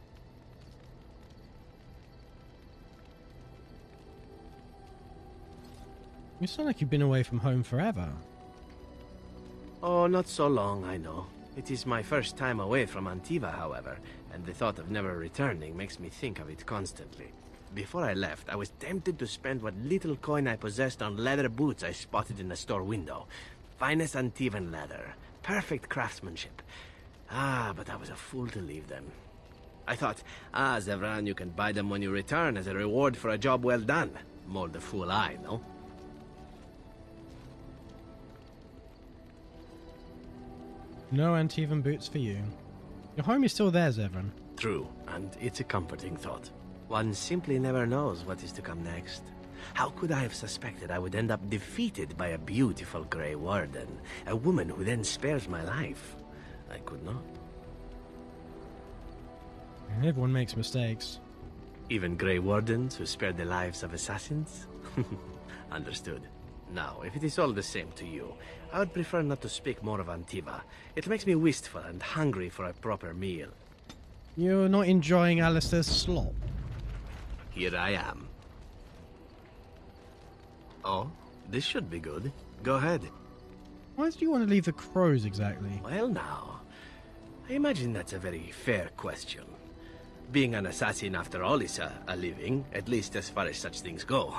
You sound like you've been away from home forever. Oh, not so long, I know. It is my first time away from Antiva, however, and the thought of never returning makes me think of it constantly. Before I left, I was tempted to spend what little coin I possessed on leather boots I spotted in the store window. Finest Antivan leather. Perfect craftsmanship. But I was a fool to leave them. I thought, Zevran, you can buy them when you return as a reward for a job well done. More the fool I, no? No Antivan boots for you. Your home is still there, Zevran. True, and it's a comforting thought. One simply never knows what is to come next. How could I have suspected I would end up defeated by a beautiful Grey Warden, a woman who then spares my life? I could not. Everyone makes mistakes. Even Grey Wardens who spared the lives of assassins? Understood. Now, if it is all the same to you, I would prefer not to speak more of Antiva. It makes me wistful and hungry for a proper meal. You're not enjoying Alistair's slop? Here I am. Oh, this should be good. Go ahead. Why do you want to leave the crows exactly? Well now, I imagine that's a very fair question. Being an assassin after all is a living, at least as far as such things go.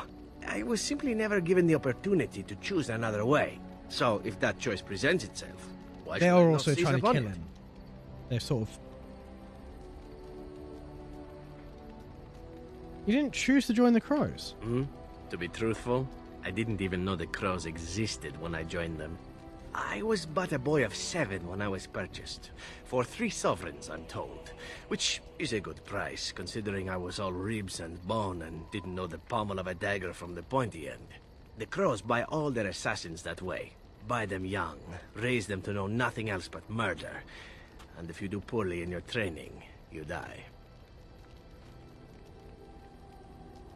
I was simply never given the opportunity to choose another way. So, if that choice presents itself, why They should I are not also seize trying to upon kill it? him. They're sort of... You didn't choose to join the Crows? To be truthful, I didn't even know the Crows existed when I joined them. I was but a boy of 7 when I was purchased. For 3 sovereigns, I'm told. Which is a good price, considering I was all ribs and bone and didn't know the pommel of a dagger from the pointy end. The Crows buy all their assassins that way. Buy them young, raise them to know nothing else but murder. And if you do poorly in your training, you die.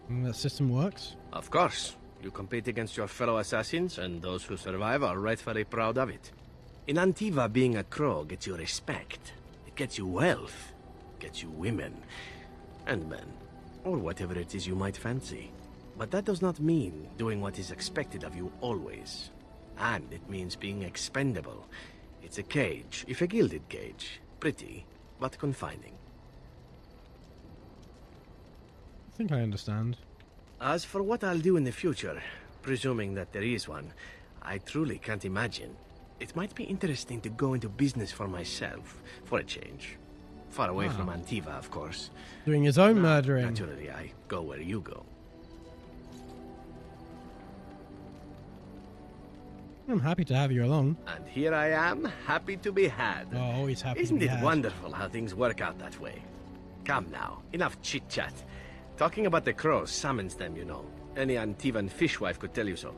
And that system works? Of course. You compete against your fellow assassins, and those who survive are rightfully proud of it. In Antiva, being a crow gets you respect. It gets you wealth. Gets you women. And men. Or whatever it is you might fancy. But that does not mean doing what is expected of you always. And it means being expendable. It's a cage, if a gilded cage. Pretty, but confining. I think I understand. As for what I'll do in the future, presuming that there is one, I truly can't imagine. It might be interesting to go into business for myself, for a change. Far away from Antiva, of course. Doing his own murdering. Naturally, I go where you go. I'm happy to have you along. And here I am, happy to be had. Oh, always happy Isn't to be it had. wonderful how things work out that way? Come now, enough chit-chat. Talking about the Crows summons them, you know. Any Antivan fishwife could tell you so.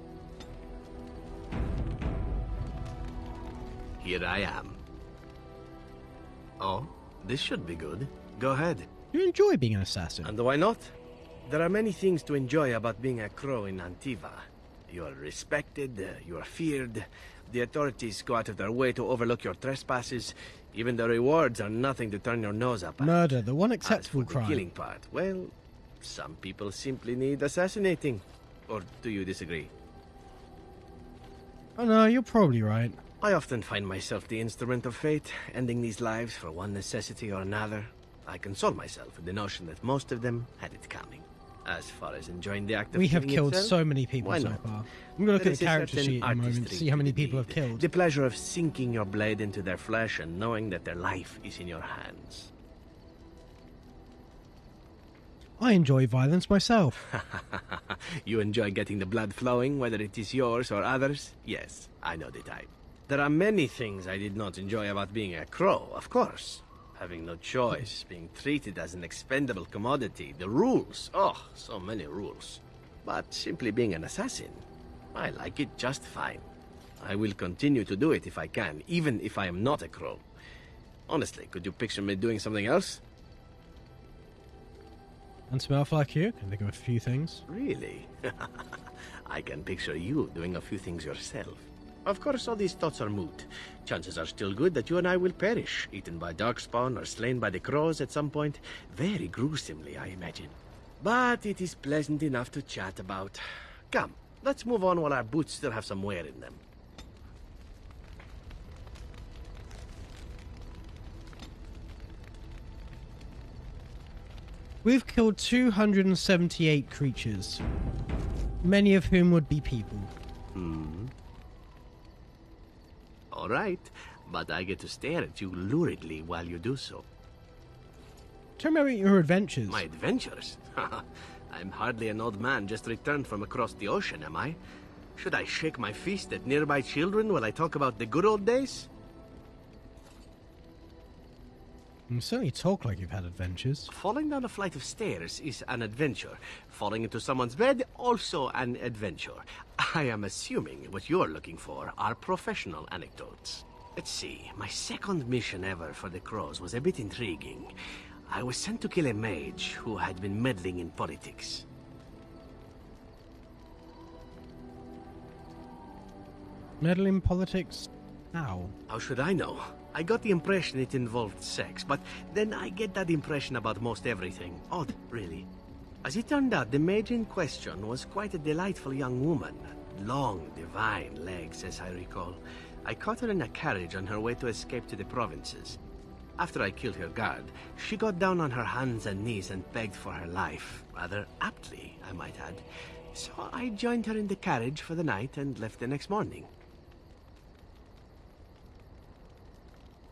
Here I am. Oh, this should be good. Go ahead. You enjoy being an assassin? And why not? There are many things to enjoy about being a crow in Antiva. You are respected, you are feared. The authorities go out of their way to overlook your trespasses. Even the rewards are nothing to turn your nose up at. Murder, the one acceptable As for crime. the killing part, well, some people simply need assassinating. Or do you disagree? Oh no, you're probably right. I often find myself the instrument of fate, ending these lives for one necessity or another. I console myself with the notion that most of them had it coming. As far as enjoying the act of We have killing killed itself, so many people why so not? far. I'm gonna look There at is the a character certain sheet in a moment to artistry see how many to people the have killed. The pleasure of sinking your blade into their flesh and knowing that their life is in your hands. I enjoy violence myself. You enjoy getting the blood flowing, whether it is yours or others? Yes, I know the type. There are many things I did not enjoy about being a crow, of course. Having no choice, being treated as an expendable commodity, the rules. Oh, so many rules. But simply being an assassin, I like it just fine. I will continue to do it if I can, even if I am not a crow. Honestly, could you picture me doing something else? And smell like you? Can think of a few things. Really? I can picture you doing a few things yourself. Of course, all these thoughts are moot. Chances are still good that you and I will perish, eaten by darkspawn or slain by the crows at some point. Very gruesomely, I imagine. But it is pleasant enough to chat about. Come, let's move on while our boots still have some wear in them. We've killed 278 creatures, many of whom would be people. All right, but I get to stare at you luridly while you do so. Tell me about your adventures. My adventures? I'm hardly an old man just returned from across the ocean, am I? Should I shake my fist at nearby children while I talk about the good old days? You certainly talk like you've had adventures. Falling down a flight of stairs is an adventure. Falling into someone's bed, also an adventure. I am assuming what you're looking for are professional anecdotes. Let's see, my second mission ever for the Crows was a bit intriguing. I was sent to kill a mage who had been meddling in politics. Meddling in politics? How? How should I know? I got the impression it involved sex, but then I get that impression about most everything. Odd, really. As it turned out, the mage in question was quite a delightful young woman. Long, divine legs, as I recall. I caught her in a carriage on her way to escape to the provinces. After I killed her guard, she got down on her hands and knees and begged for her life. Rather aptly, I might add. So I joined her in the carriage for the night and left the next morning.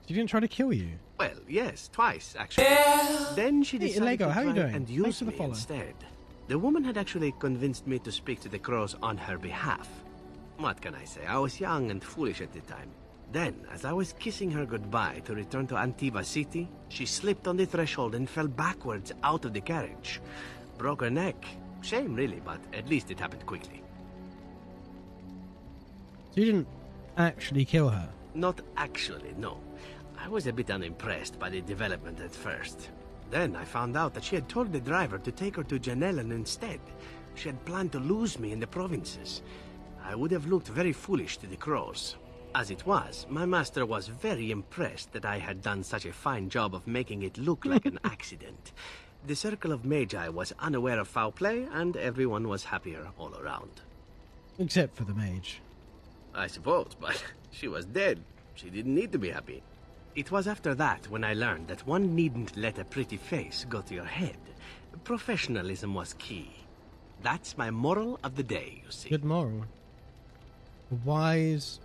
She didn't try to kill you? Well, yes, twice, actually. Then she decided Lego, to how are you try doing? and Thanks use for the me follow. instead. The woman had actually convinced me to speak to the crows on her behalf. What can I say? I was young and foolish at the time. Then, as I was kissing her goodbye to return to Antiva City, she slipped on the threshold and fell backwards out of the carriage. Broke her neck. Shame, really, but at least it happened quickly. So you didn't actually kill her? Not actually, no. I was a bit unimpressed by the development at first. Then I found out that she had told the driver to take her to Janellen instead. She had planned to lose me in the provinces. I would have looked very foolish to the crows. As it was, my master was very impressed that I had done such a fine job of making it look like an accident. The Circle of Magi was unaware of foul play, and everyone was happier all around. Except for the mage. I suppose, but she was dead. She didn't need to be happy. It was after that when I learned that one needn't let a pretty face go to your head. Professionalism was key. That's my moral of the day, you see. Good moral. Wise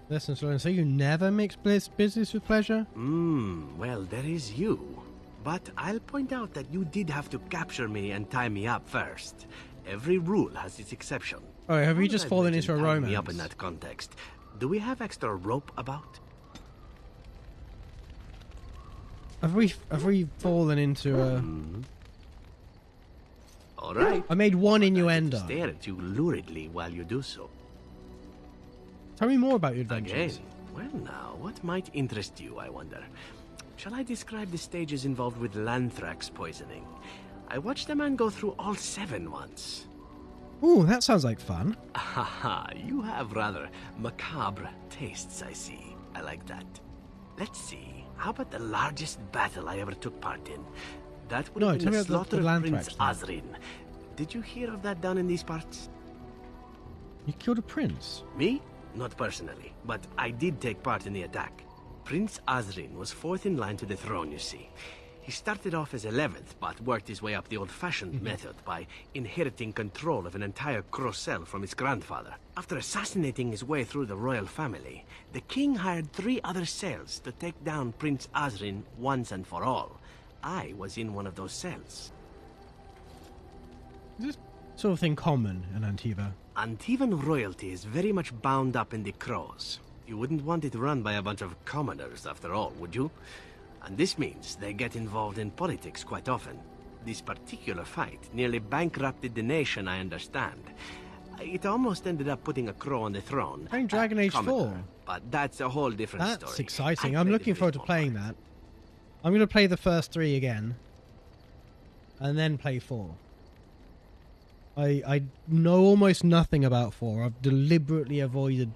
lessons learned. So you never mix business with pleasure? Well, there is you. But I'll point out that you did have to capture me and tie me up first. Every rule has its exception. Oh, have you just fallen into a romance? Me up in that context. Do we have extra rope about? Have we fallen into a... All right. I made one innuendo. Stare at you luridly while you do so. Tell me more about your adventures. Again, well now, what might interest you, I wonder? Shall I describe the stages involved with Lanthrax poisoning? I watched a man go through all 7 once. Ooh, that sounds like fun. Haha, you have rather macabre tastes, I see. I like that. Let's see, how about the largest battle I ever took part in? That would have been the slaughter of Prince Azrin. Did you hear of that down in these parts? You killed a prince? Me? Not personally, but I did take part in the attack. Prince Azrin was 4th in line to the throne, you see. He started off as 11th, but worked his way up the old-fashioned method by inheriting control of an entire Crocel from his grandfather. After assassinating his way through the royal family, the king hired 3 other cells to take down Prince Azrin once and for all. I was in one of those cells. Is this sort of thing common in Antiva? Antivan royalty is very much bound up in the crows. You wouldn't want it run by a bunch of commoners, after all, would you? And this means they get involved in politics quite often. This particular fight nearly bankrupted the nation, I understand. It almost ended up putting a crow on the throne. Playing Dragon Age 4? But that's a whole different story. That's exciting. I'm looking forward to playing that. I'm going to play the first 3 again. And then play 4. I know almost nothing about 4. I've deliberately avoided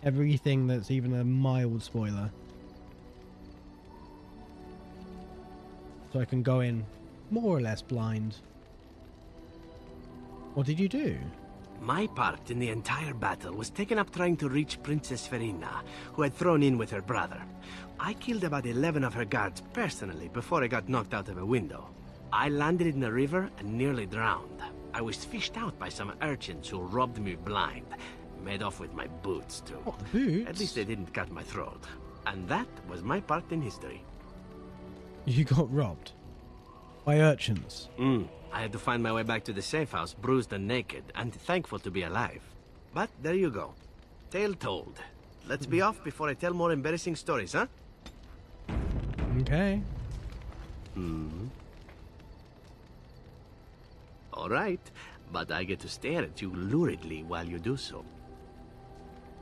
everything that's even a mild spoiler. So I can go in more or less blind. What did you do? My part in the entire battle was taken up trying to reach Princess Verina, who had thrown in with her brother. I killed about 11 of her guards personally before I got knocked out of a window. I landed in the river and nearly drowned. I was fished out by some urchins who robbed me blind. Made off with my boots, too. What, boots? At least they didn't cut my throat. And that was my part in history. You got robbed? By urchins? I had to find my way back to the safe house, bruised and naked, and thankful to be alive. But there you go. Tale told. Let's be off before I tell more embarrassing stories, huh? Okay. All right, but I get to stare at you luridly while you do so.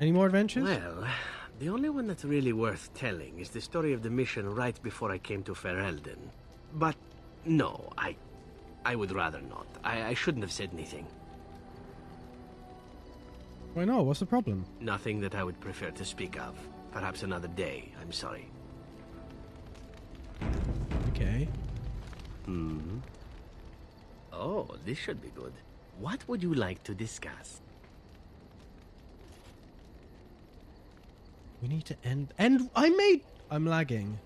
Any more adventures? Well, the only one that's really worth telling is the story of the mission right before I came to Ferelden. But no, I would rather not. I shouldn't have said anything. Why not? What's the problem? Nothing that I would prefer to speak of. Perhaps another day, I'm sorry. Okay. Oh, this should be good. What would you like to discuss? We need to end... I'm lagging.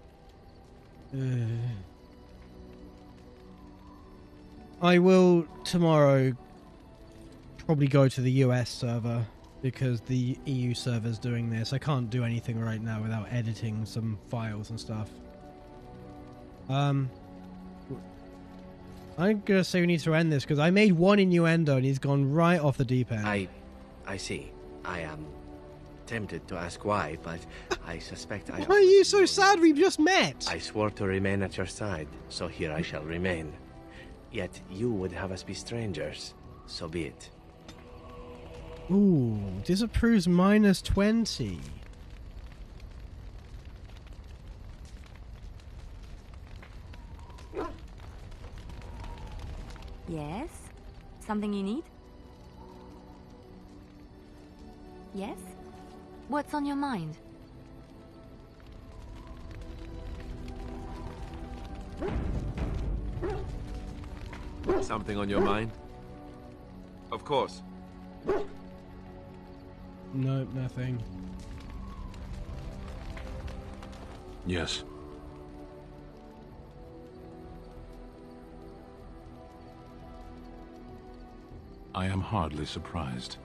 I will tomorrow probably go to the US server because the EU server's doing this. I can't do anything right now without editing some files and stuff. I'm gonna say we need to end this because I made one innuendo and he's gone right off the deep end. I see. I am tempted to ask why, but I suspect I... Why are you so sad? We've just met! I swore to remain at your side, so here I shall remain. Yet you would have us be strangers. So be it. Ooh, disapproves -20. Yes? Something you need? Yes? What's on your mind? Something on your mind? Of course. Nope, nothing. Yes. I am hardly surprised.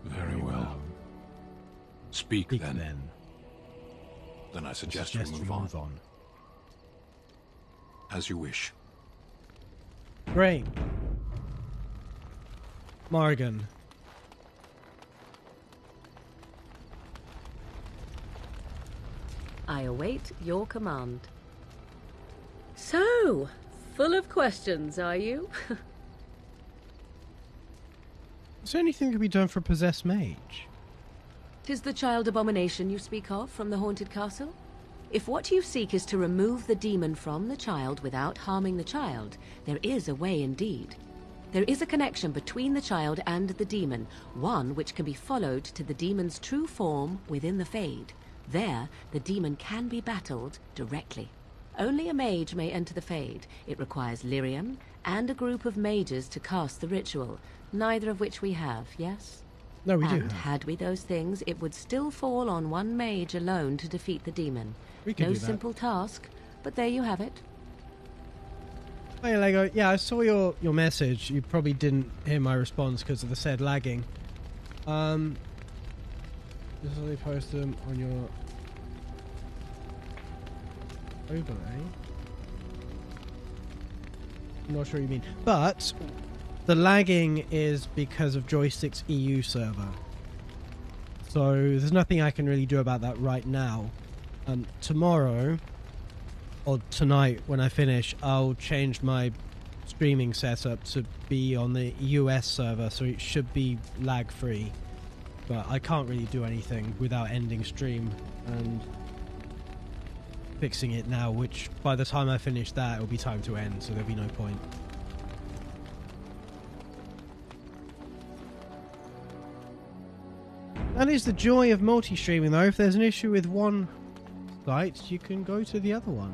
Very well. Speak then. Then I suggest we move on. As you wish. Great. Morrigan. I await your command. So, full of questions, are you? Is there anything that can be done for a possessed mage? 'Tis the child abomination you speak of from the haunted castle? If what you seek is to remove the demon from the child without harming the child, there is a way indeed. There is a connection between the child and the demon, one which can be followed to the demon's true form within the Fade. There, the demon can be battled directly. Only a mage may enter the Fade. It requires lyrium and a group of mages to cast the ritual, neither of which we have, yes? No, we do. And had we those things, it would still fall on one mage alone to defeat the demon. We can No do that. simple task, but there you have it. Hey Lego, yeah, I saw your message. You probably didn't hear my response because of the said lagging. Just only post them on your overlay. I'm not sure what you mean. But the lagging is because of Joystick's EU server. So there's nothing I can really do about that right now. Tomorrow, or tonight when I finish, I'll change my streaming setup to be on the US server, so it should be lag free. But I can't really do anything without ending stream and fixing it now, which by the time I finish that, it'll be time to end, so there'll be no point. That is the joy of multi-streaming, though. If there's an issue with one site, you can go to the other one.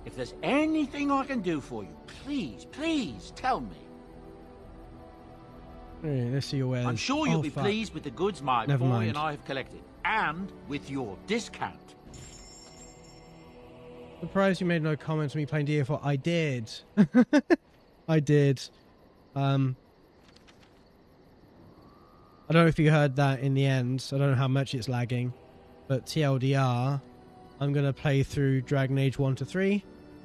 If there's anything I can do for you, please, please tell me. Hey, let's see your wares. I'm sure you'll be fuck. pleased with the goods my Never boy mind. and I have collected, and with your discount. Surprised you made no comments on me playing DA4. I did. I did. I don't know if you heard that in the end. I don't know how much it's lagging. But TLDR, I'm going to play through Dragon Age 1 to 3,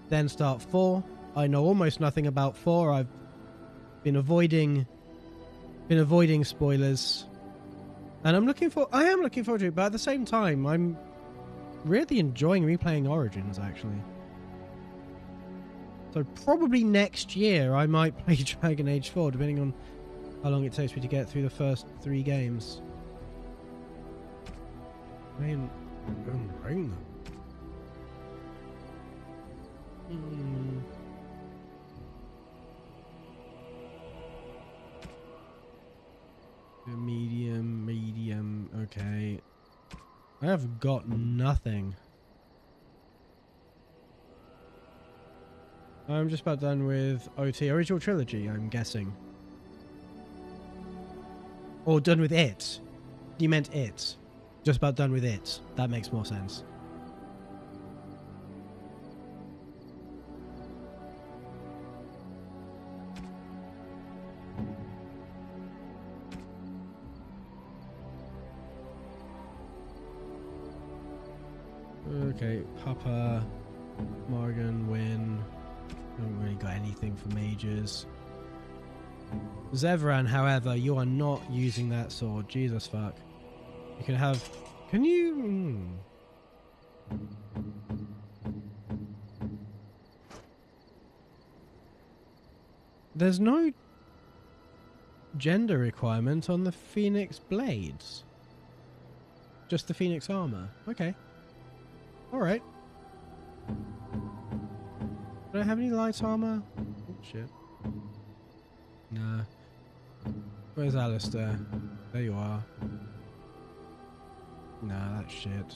then start 4. I know almost nothing about 4. I've been avoiding spoilers. And I am looking forward to it, but at the same time, I'm really enjoying replaying Origins, actually. So probably next year I might play Dragon Age 4, depending on how long it takes me to get through the first 3 games. Man, rain. Medium, okay. I have got nothing. I'm just about done with OT, Original Trilogy, I'm guessing. Or done with it. You meant it. Just about done with it. That makes more sense. Okay, Papa, Morgan, Win. Don't really got anything for mages. Zevran, however, you are not using that sword. Jesus fuck. You can have... Can you... There's no gender requirement on the Phoenix blades. Just the Phoenix armor. Okay. Alright. Do I have any light armor? Oh, shit. Nah. Where's Alistair? There you are. Nah, that's shit.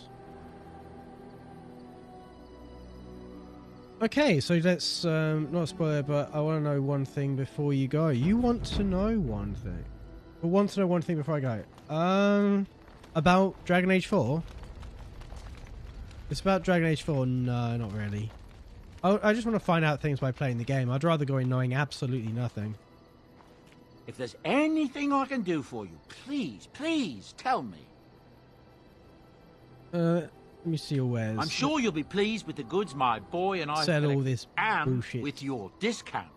Okay, so let's not spoil it, but I want to know one thing before you go. You want to know one thing? Or want to know one thing before I go? About Dragon Age 4? It's about Dragon Age 4? No, not really. I just want to find out things by playing the game. I'd rather go in knowing absolutely nothing. If there's anything I can do for you, please, please tell me. Let me see your wares. I'm sure you'll be pleased with the goods my boy and I sell all this and bullshit with your discount.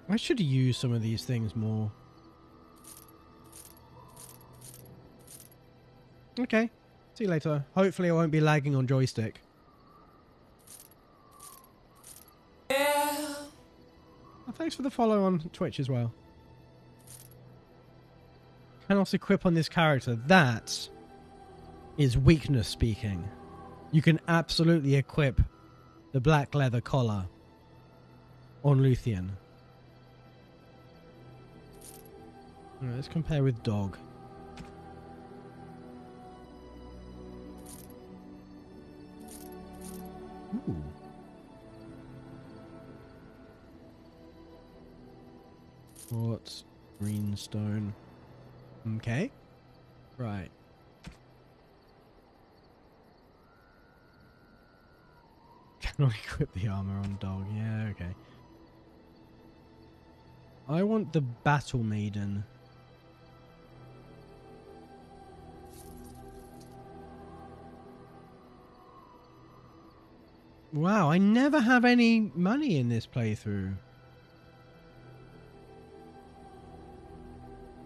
I should use some of these things more. Okay. See you later. Hopefully I won't be lagging on joystick. Oh, thanks for the follow on Twitch as well. Cannot equip on this character. That is weakness speaking. You can absolutely equip the black leather collar on Luthien. Alright, let's compare with dog. Ooh. Quartz, greenstone. Okay. Right. Cannot equip the armor on dog. Yeah, okay. I want the Battle Maiden. Wow, I never have any money in this playthrough.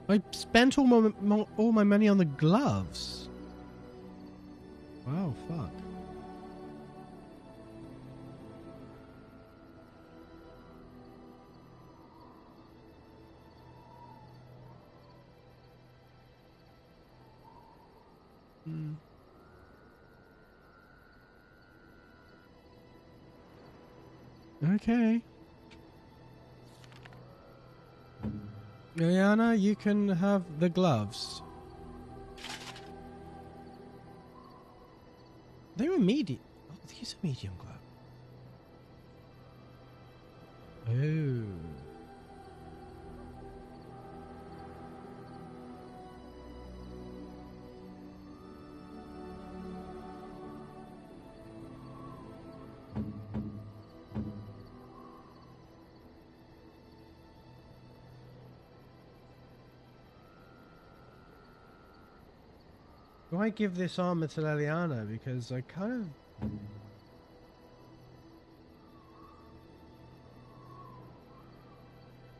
I spent all my money on the gloves. Wow, fuck. Hmm. Okay. Liliana, you can have the gloves. They were medium. Oh, these are medium gloves. Oh. Do I give this armor to Liliana? Because I kind of...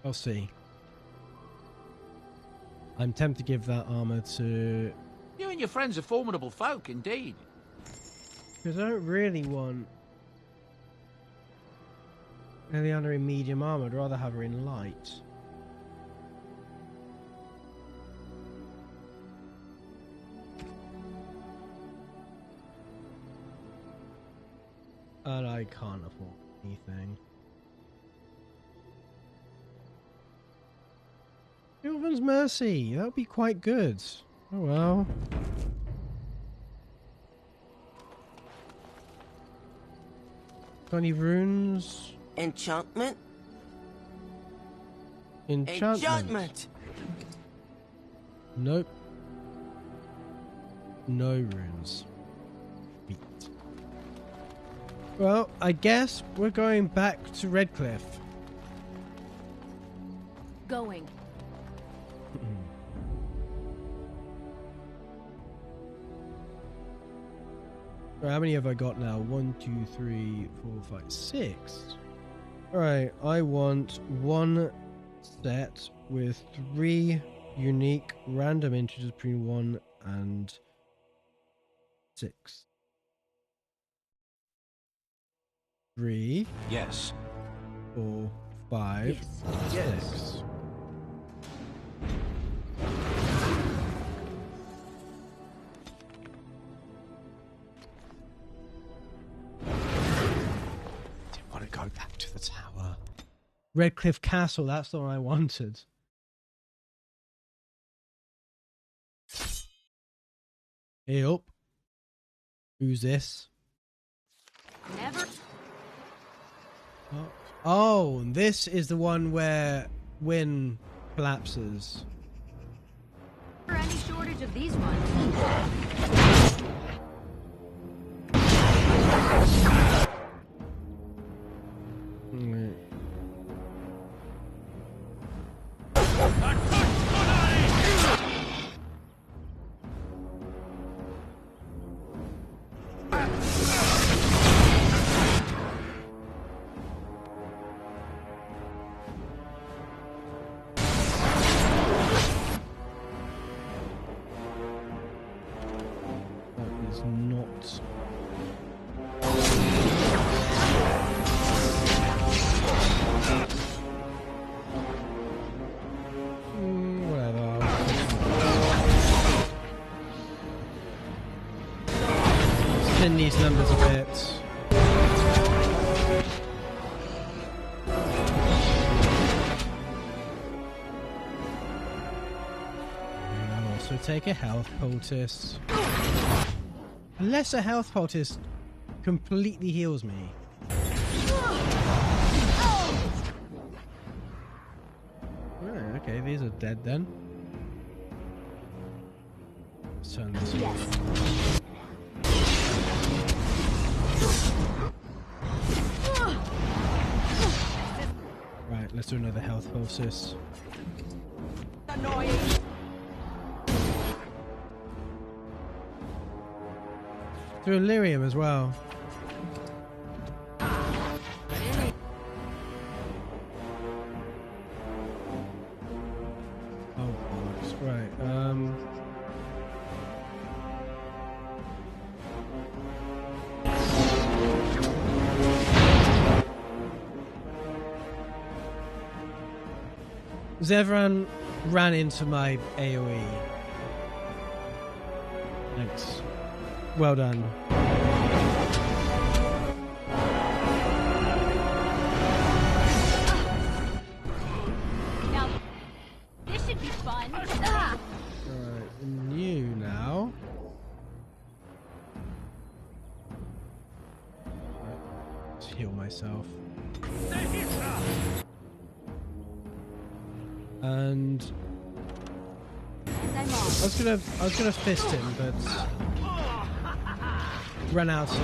I'll see. I'm tempted to give that armor to... You and your friends are formidable folk, indeed. Because I don't really want Liliana in medium armor. I'd rather have her in light. And I can't afford anything. Sylvan's Mercy, that would be quite good. Oh well. Got any runes? Enchantment? Enchantment. Nope. No runes. Well, I guess we're going back to Redcliffe. Going. Right, how many have I got now? 1, 2, 3, 4, 5, 6. Alright, I want one set with 3 unique random integers between 1 and 6. 3. Yes. 4, 5, Yes. 6. Didn't want to go back to the tower. Redcliffe Castle, that's the one I wanted. Yup. Who's this? Never. Oh, this is the one where Wynn collapses. Never any shortage of these ones. That is not. Whatever. Spin these numbers a bit. And I'll also take a health poultice. Unless a health poultice completely heals me. Oh, okay, these are dead then. Let's turn this off. Right, let's do another health poultice. Annoying. Do Illyrium as well. Oh, bollocks. Right, Zevran ran into my AoE. Thanks. Well done. Now, this should be fun. Alright, new now. Right, let's heal myself. And I was gonna fist him, but ran out of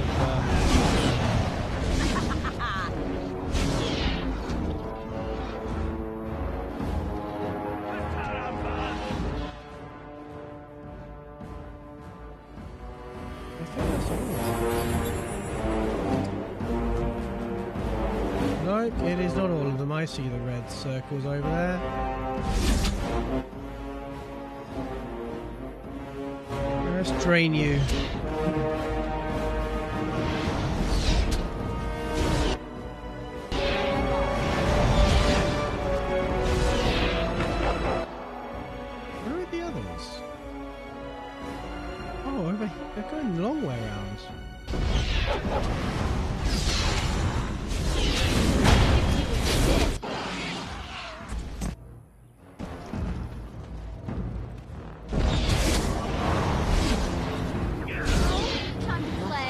Nope, it is not all of them. I see the red circles over there. Let's drain you. Where are the others? Oh, over here. They're going the long way around. Time to play.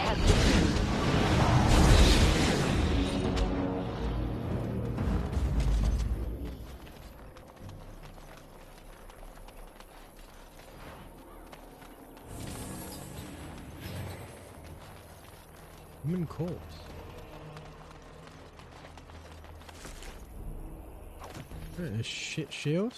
Human corpse. A shit shield.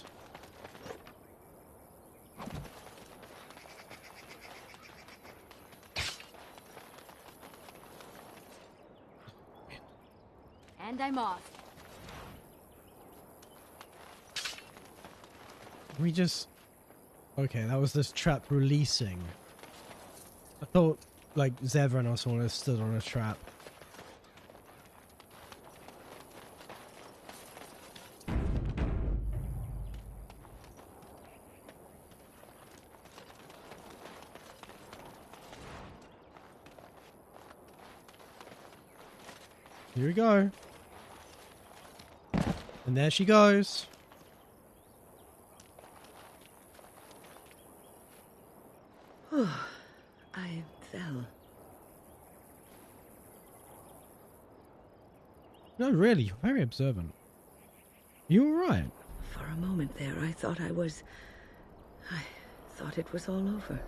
And I'm off. We just... Okay, that was this trap releasing. I thought, like, Zevran or someone had stood on a trap. Here we go. And there she goes. I fell. No, really, you're very observant. You alright? For a moment there, I thought I thought it was all over.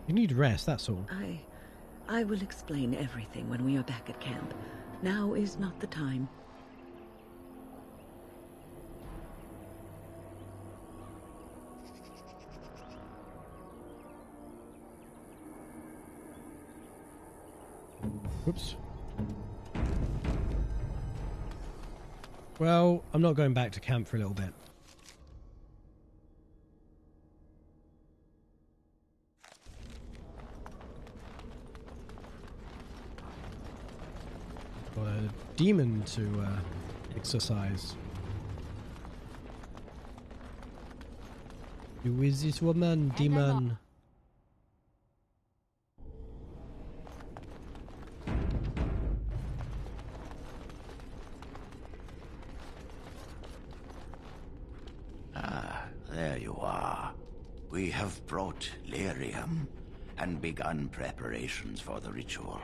You need rest, that's all. I will explain everything when we are back at camp. Now is not the time. Whoops. Well, I'm not going back to camp for a little bit. Got a demon to exercise. Who is this woman, demon? There you are. We have brought lyrium and begun preparations for the ritual.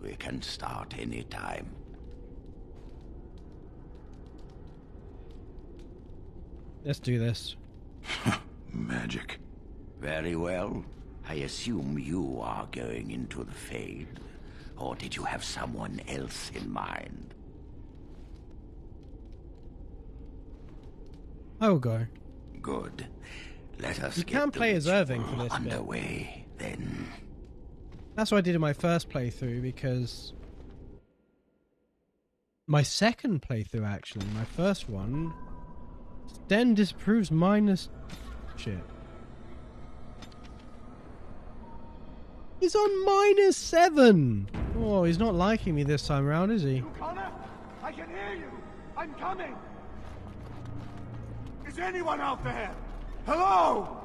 We can start any time. Let's do this. Magic. Very well. I assume you are going into the Fade. Or did you have someone else in mind? I will go. Good. Let us You get can the play as Irving ritual for this bit. underway, then. That's what I did in my first playthrough, because... My second playthrough, actually. My first one... Then disproves minus... Shit. He's on -7! Oh, he's not liking me this time around, is he? Connor, I can hear you! I'm coming! Is anyone out there? Hello?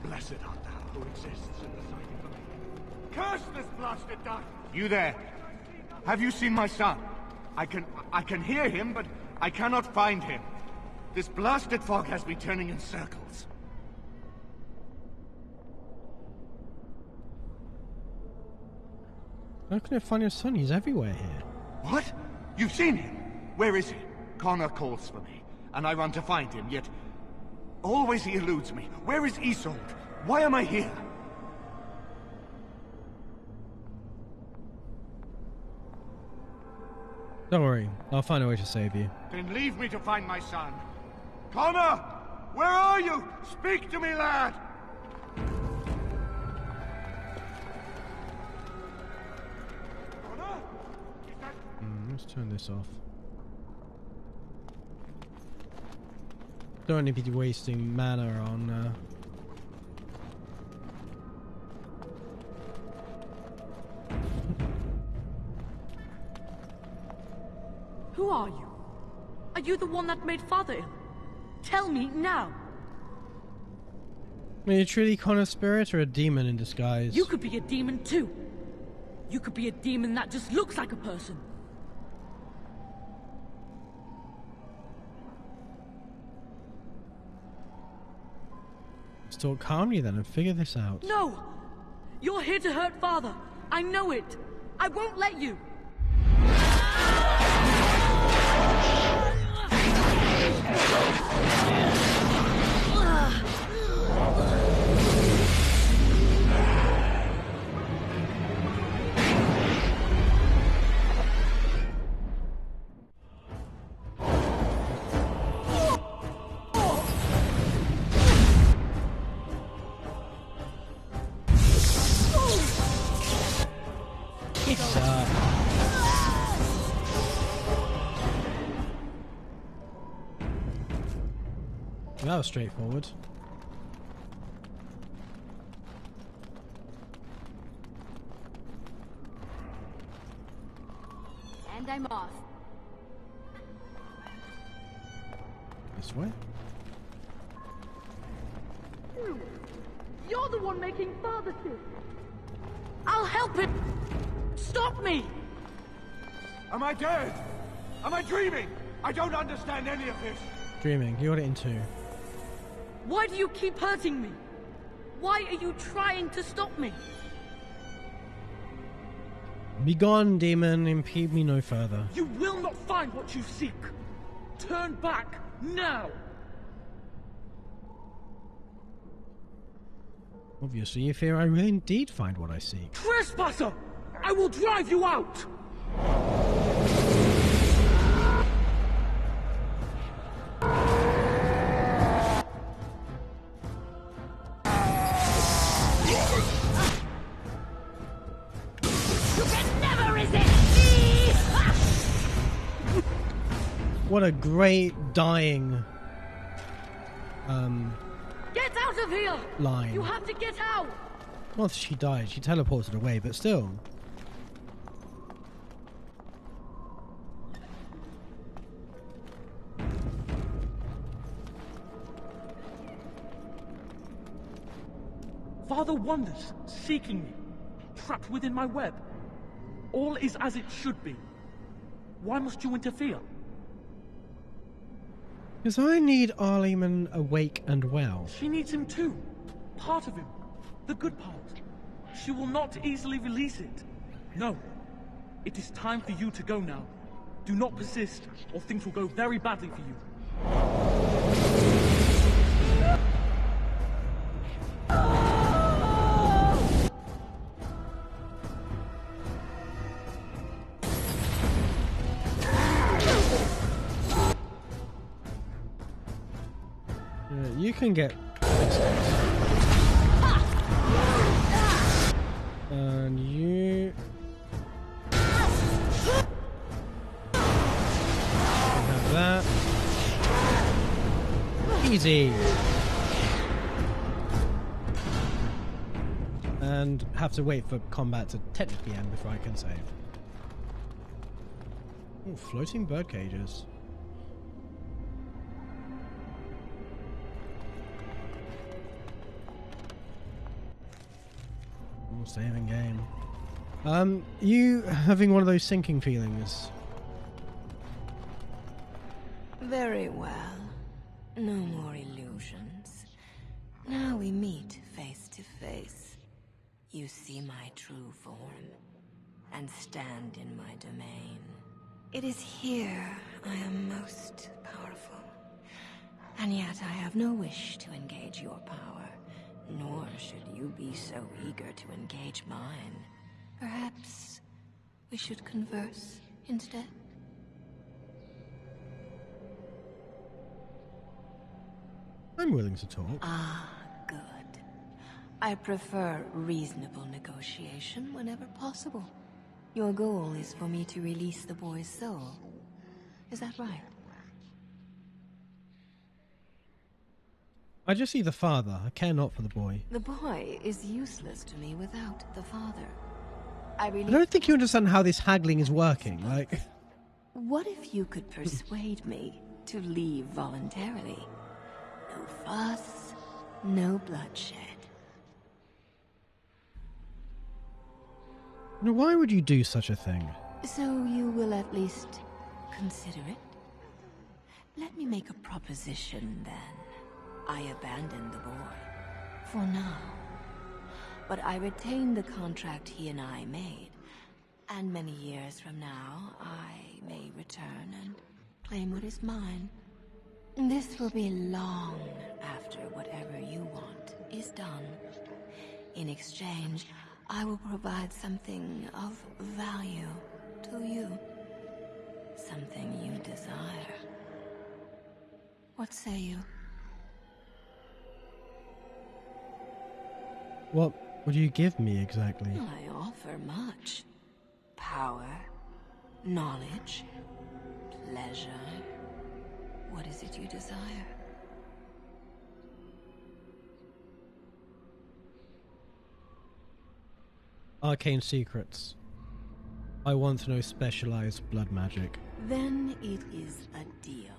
Blessed art thou who exists in the sight of the Maker. Curse this blasted dark! You there? Have you seen my son? I can hear him, but I cannot find him. This blasted fog has me turning in circles. How can I find your son? He's everywhere here. What? You've seen him? Where is he? Connor calls for me, and I run to find him, yet... always he eludes me. Where is Isolde? Why am I here? Don't worry, I'll find a way to save you. Then leave me to find my son. Connor! Where are you? Speak to me, lad! Connor? Let's turn this off. Don't need to be wasting mana on... Who are you? Are you the one that made Father ill? Tell me now! Are you truly Connor's spirit or a demon in disguise? You could be a demon too. You could be a demon that just looks like a person. Let's talk calmly then and figure this out. No! You're here to hurt Father. I know it. I won't let you. That was straightforward. And I'm off. This way? You're the one making father sick. I'll help it. Stop me. Am I dead? Am I dreaming? I don't understand any of this. Dreaming. You got it in two. Why do you keep hurting me? Why are you trying to stop me? Begone, demon. Impede me no further. You will not find what you seek. Turn back now. Obviously, you fear I will indeed find what I seek. Trespasser! I will drive you out! You can never resist me! What a great dying Get out of here! line. You have to get out! Not that she died, she teleported away, but still. Father wanders, seeking me, trapped within my web. All is as it should be. Why must you interfere? Because I need Arliman awake and well. She needs him too. Part of him. The good part. She will not easily release it. No. It is time for you to go now. Do not persist, or things will go very badly for you. You can get and you have that. Easy. And have to wait for combat to technically end before I can save. Ooh, floating bird cages. Saving game. You having one of those sinking feelings? Very well. No more illusions. Now we meet face to face. You see my true form, and stand in my domain. It is here I am most powerful. And yet I have no wish to engage your power. Nor should you be so eager to engage mine. Perhaps we should converse instead? I'm willing to talk. Ah, good. I prefer reasonable negotiation whenever possible. Your goal is for me to release the boy's soul. Is that right? I just see the father. I care not for the boy. The boy is useless to me without the father. I don't think you understand how this haggling is working. Like, what if you could persuade me to leave voluntarily? No fuss, no bloodshed. now why would you do such a thing? So you will at least consider it? Let me make a proposition then. I abandon the boy. For now. But I retain the contract he and I made. And many years from now, I may return and claim what is mine. This will be long after whatever you want is done. In exchange, I will provide something of value to you. Something you desire. What say you? What would you give me exactly? I offer much. Power, knowledge, pleasure. What is it you desire? Arcane secrets. I want to know specialized blood magic. Then it is a deal.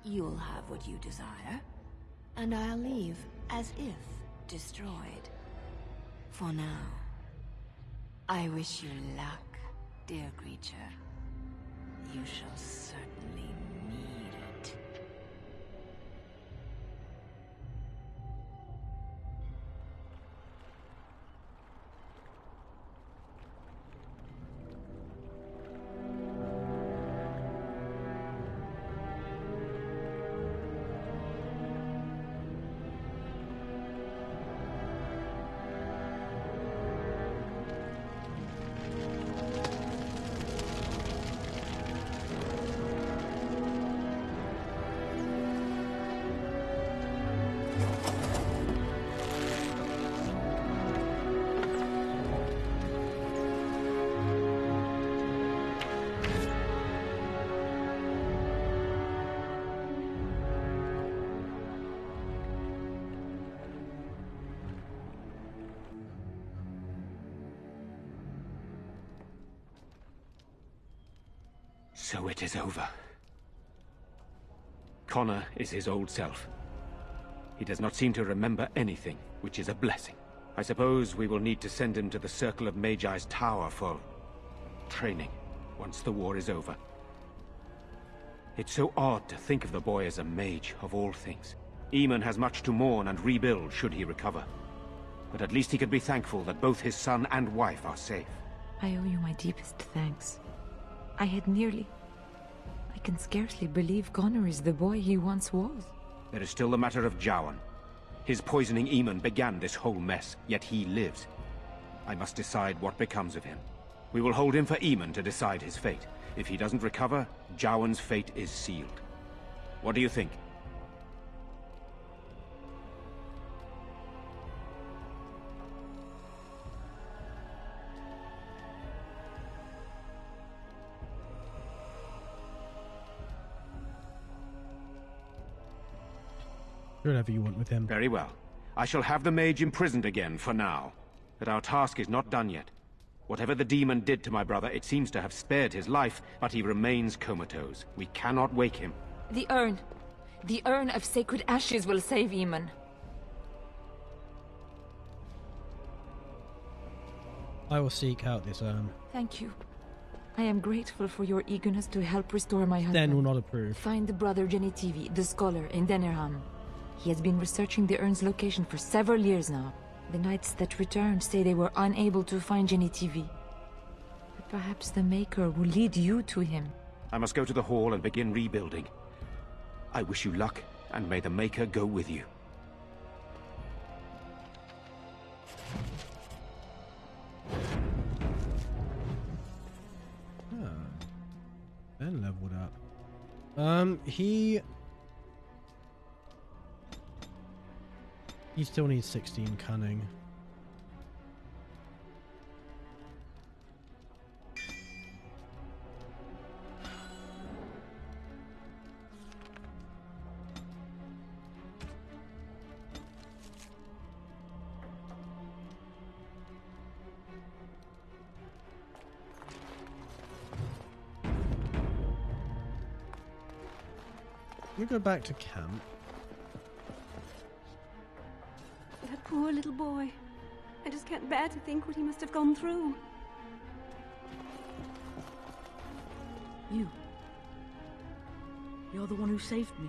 You'll have what you desire, and I'll leave as if destroyed. For now, I wish you luck, dear creature. You shall certainly need it. So it is over. Connor is his old self. He does not seem to remember anything, which is a blessing. I suppose we will need to send him to the Circle of Magi's tower for training, once the war is over. It's so odd to think of the boy as a mage, of all things. Eamon has much to mourn and rebuild should he recover. But at least he could be thankful that both his son and wife are safe. I owe you my deepest thanks. I can scarcely believe Connor is the boy he once was. There is still the matter of Jowan. His poisoning Eamon began this whole mess, yet he lives. I must decide what becomes of him. We will hold him for Eamon to decide his fate. If he doesn't recover, Jowan's fate is sealed. What do you think? Whatever you want with him. Very well. I shall have the mage imprisoned again for now. But our task is not done yet. Whatever the demon did to my brother, it seems to have spared his life, but he remains comatose. We cannot wake him. The urn. The urn of sacred ashes will save Eamon. I will seek out this urn. Thank you. I am grateful for your eagerness to help restore my husband. Den will not approve. Find the brother Genitivi, the scholar, in Denerham. He has been researching the urn's location for several years now. The knights that returned say they were unable to find Genitivi. But perhaps the Maker will lead you to him. I must go to the hall and begin rebuilding. I wish you luck, and may the Maker go with you. Ben leveled up. He still needs 16 cunning. We go back to camp. That poor little boy. I just can't bear to think what he must have gone through. You're the one who saved me.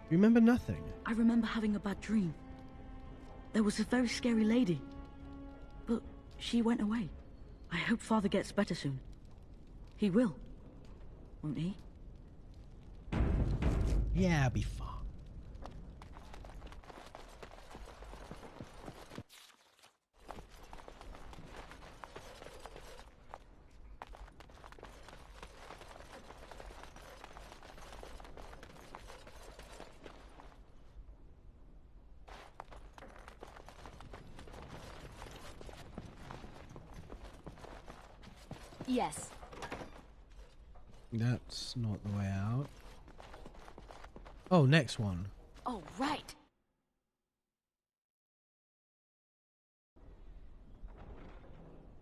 You remember nothing? I remember having a bad dream. There was a very scary lady, but she went away. I hope Father gets better soon. He will, won't he? Yeah, I'll be fine. Yes. That's not the way out. Oh, next one. Oh, right.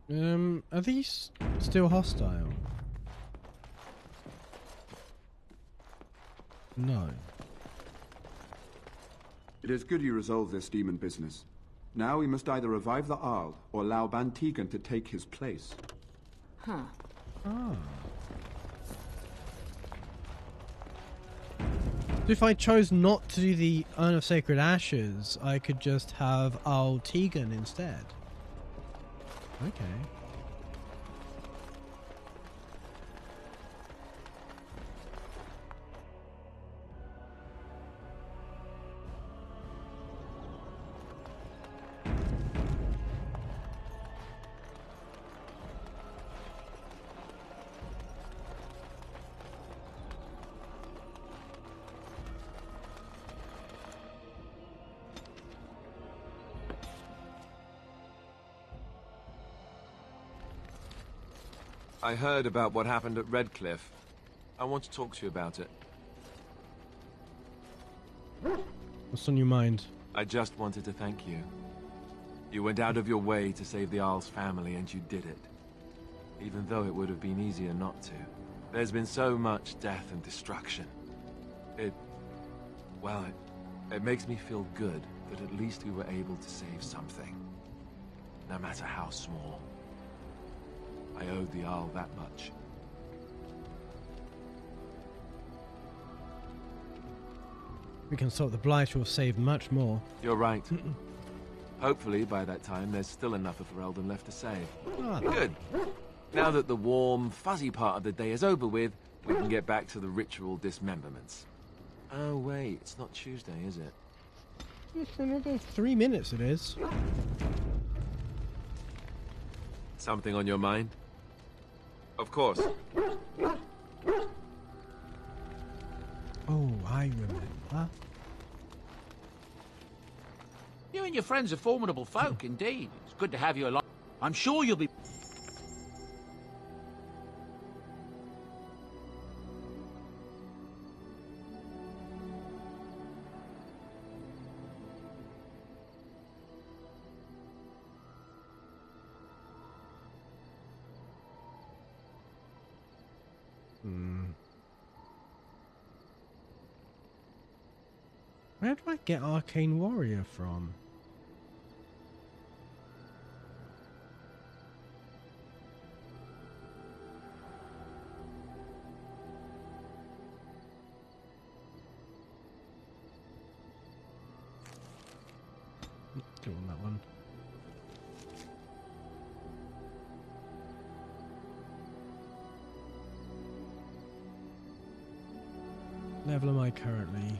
Are these still hostile? No. It is good you resolve this demon business. Now we must either revive the Arl or allow Bantegan to take his place. Huh. Ah. So if I chose not to do the Urn of Sacred Ashes, I could just have Al Tegan instead. Okay. I heard about what happened at Redcliffe. I want to talk to you about it. What's on your mind? I just wanted to thank you. You went out of your way to save the Arl's family, and you did it. Even though it would have been easier not to. There's been so much death and destruction. It makes me feel good that at least we were able to save something. No matter how small. I owed the Arl that much. We can stop the Blight, will save much more. You're right. Hopefully, by that time, there's still enough of Ferelden left to save. Ah. Good. Now that the warm, fuzzy part of the day is over with, we can get back to the ritual dismemberments. Oh, wait, it's not Tuesday, is it? It's another 3 minutes it is. Something on your mind? Of course. Oh, I remember. You and your friends are formidable folk, indeed. It's good to have you along. I'm sure you'll be... Where do I get Arcane Warrior from? Go on that one. Level am I currently?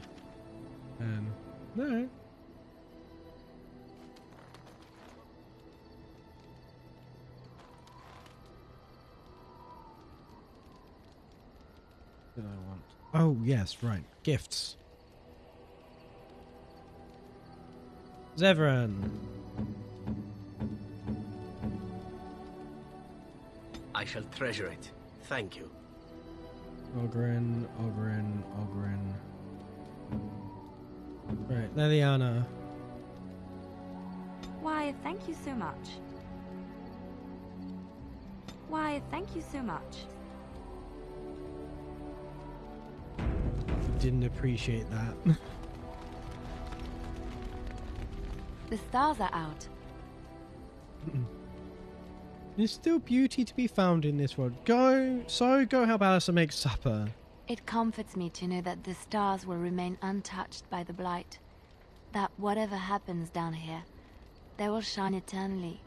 No. What did I want? Oh, yes, right. Gifts. Zevran. I shall treasure it. Thank you. Ogren, Ogren, Ogren. Right, Leliana. Why, thank you so much. Why, thank you so much. Didn't appreciate that. The stars are out. There's still beauty to be found in this world. Go help Alistair make supper. It comforts me to know that the stars will remain untouched by the Blight. That whatever happens down here, they will shine eternally.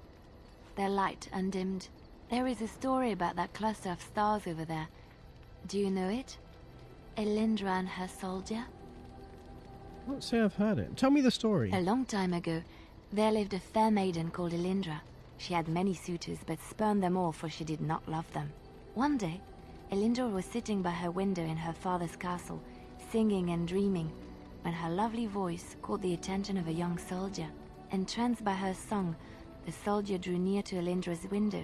Their light undimmed. There is a story about that cluster of stars over there. Do you know it? Elindra and her soldier? I can't say I've heard it. Tell me the story. A long time ago, there lived a fair maiden called Elindra. She had many suitors, but spurned them all, for she did not love them. One day, Elindra was sitting by her window in her father's castle, singing and dreaming, when her lovely voice caught the attention of a young soldier. Entranced by her song, the soldier drew near to Elindra's window.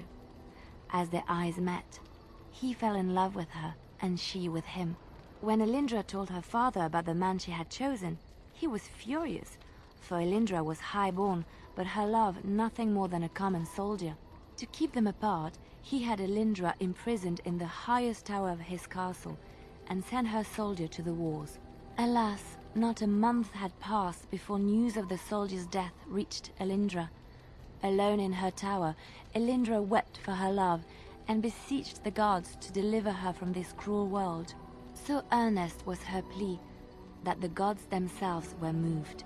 As their eyes met, he fell in love with her, and she with him. When Elindra told her father about the man she had chosen, he was furious, for Elindra was high-born, but her love nothing more than a common soldier. To keep them apart, he had Elindra imprisoned in the highest tower of his castle and sent her soldier to the wars. Alas, not a month had passed before news of the soldier's death reached Elindra. Alone in her tower, Elindra wept for her love and beseeched the gods to deliver her from this cruel world. So earnest was her plea that the gods themselves were moved.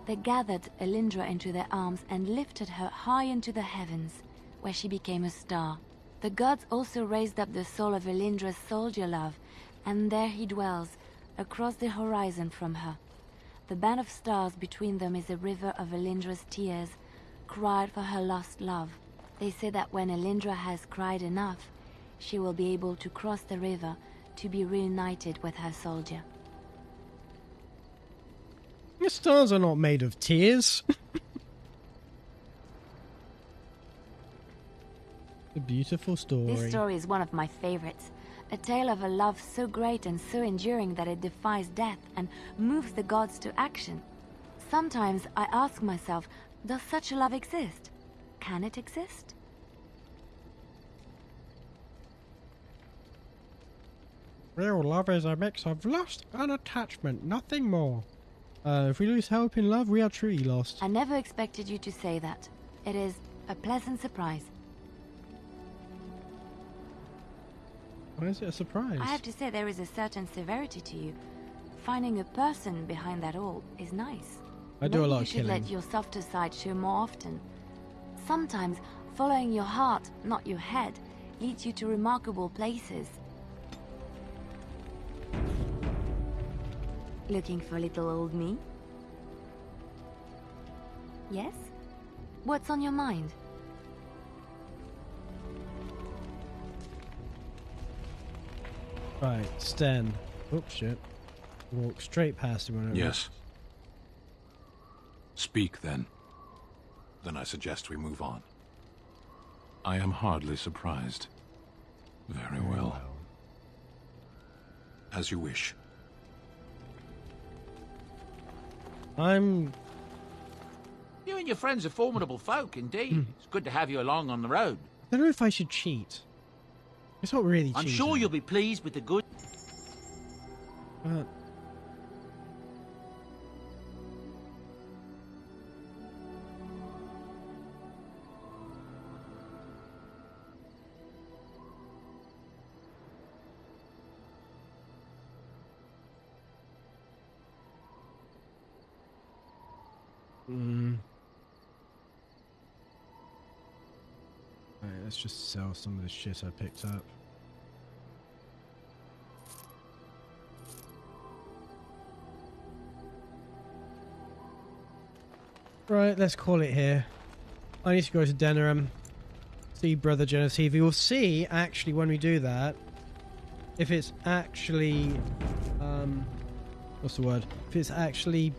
They gathered Elindra into their arms and lifted her high into the heavens, where she became a star. The gods also raised up the soul of Elindra's soldier love, and there he dwells, across the horizon from her. The band of stars between them is a river of Elindra's tears, cried for her lost love. They say that when Elindra has cried enough, she will be able to cross the river to be reunited with her soldier. The stars are not made of tears. A beautiful story. This story is one of my favorites. A tale of a love so great and so enduring that it defies death and moves the gods to action. Sometimes I ask myself, does such a love exist? Can it exist? Real love is a mix of lust and attachment, nothing more. If we lose hope in love, we are truly lost. I never expected you to say that. It is a pleasant surprise. Why is it a surprise? I have to say there is a certain severity to you. Finding a person behind that all is nice. I do a lot of Maybe you should killing. let your softer side show more often. Sometimes following your heart, not your head, leads you to remarkable places. Looking for little old me? Yes? What's on your mind? Right, stand. Oops, shit. Walk straight past him. Yes. Speak, then. Then I suggest we move on. I am hardly surprised. Very well. As you wish. I'm... You and your friends are formidable folk, indeed. It's good to have you along on the road. I don't know if I should cheat. It's not really cheating. I'm sure you'll be pleased with the good... Alright, let's just sell some of the shit I picked up. Right, let's call it here. I need to go to Denerim, see Brother Genevieve. We'll see, actually, when we do that, if it's actually... what's the word? If it's actually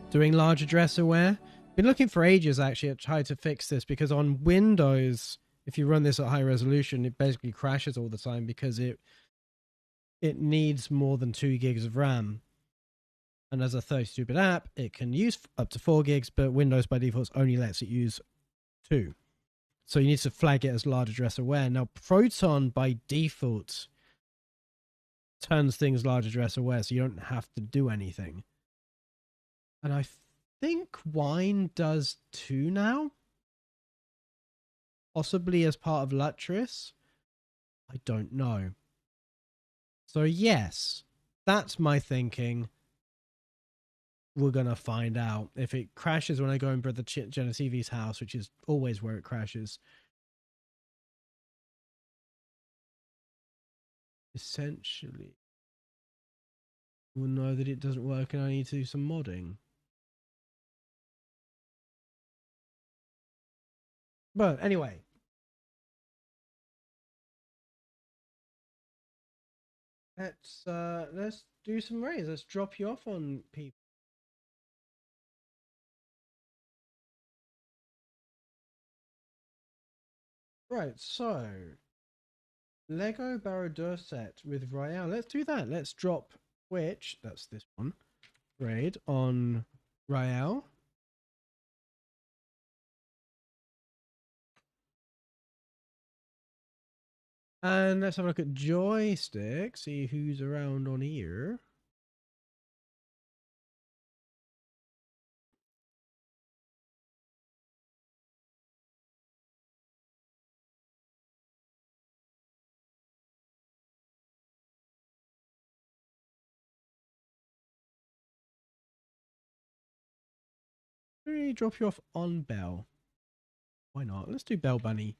doing large address aware. Been looking for ages, actually, at trying to fix this, because on Windows, if you run this at high resolution, it basically crashes all the time because it needs more than 2 gigs of RAM. And as a 32-bit app, it can use up to 4 gigs, but Windows by default only lets it use 2. So you need to flag it as large address aware. Now, Proton by default turns things large address aware, so you don't have to do anything. And I think Wine does too now. Possibly as part of Lutris. I don't know. So yes, that's my thinking. We're going to find out. If it crashes when I go in Brother Genetivi's house, which is always where it crashes. Essentially, we'll know that it doesn't work and I need to do some modding. But anyway. Let's do some raids. Let's drop you off on people. Right, so Lego Barodeur set with Royale. Let's do that. Let's drop Twitch, that's this one, raid on Royale. And let's have a look at joystick, see who's around on here. Let me drop you off on Bell. Why not? Let's do Bell Bunny.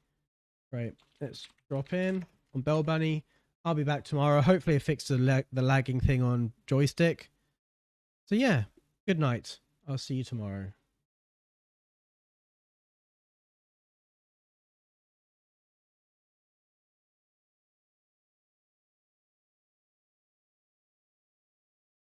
Right, let's drop in on Bell Bunny. I'll be back tomorrow. Hopefully it fixed the lagging thing on joystick. So yeah, good night. I'll see you tomorrow.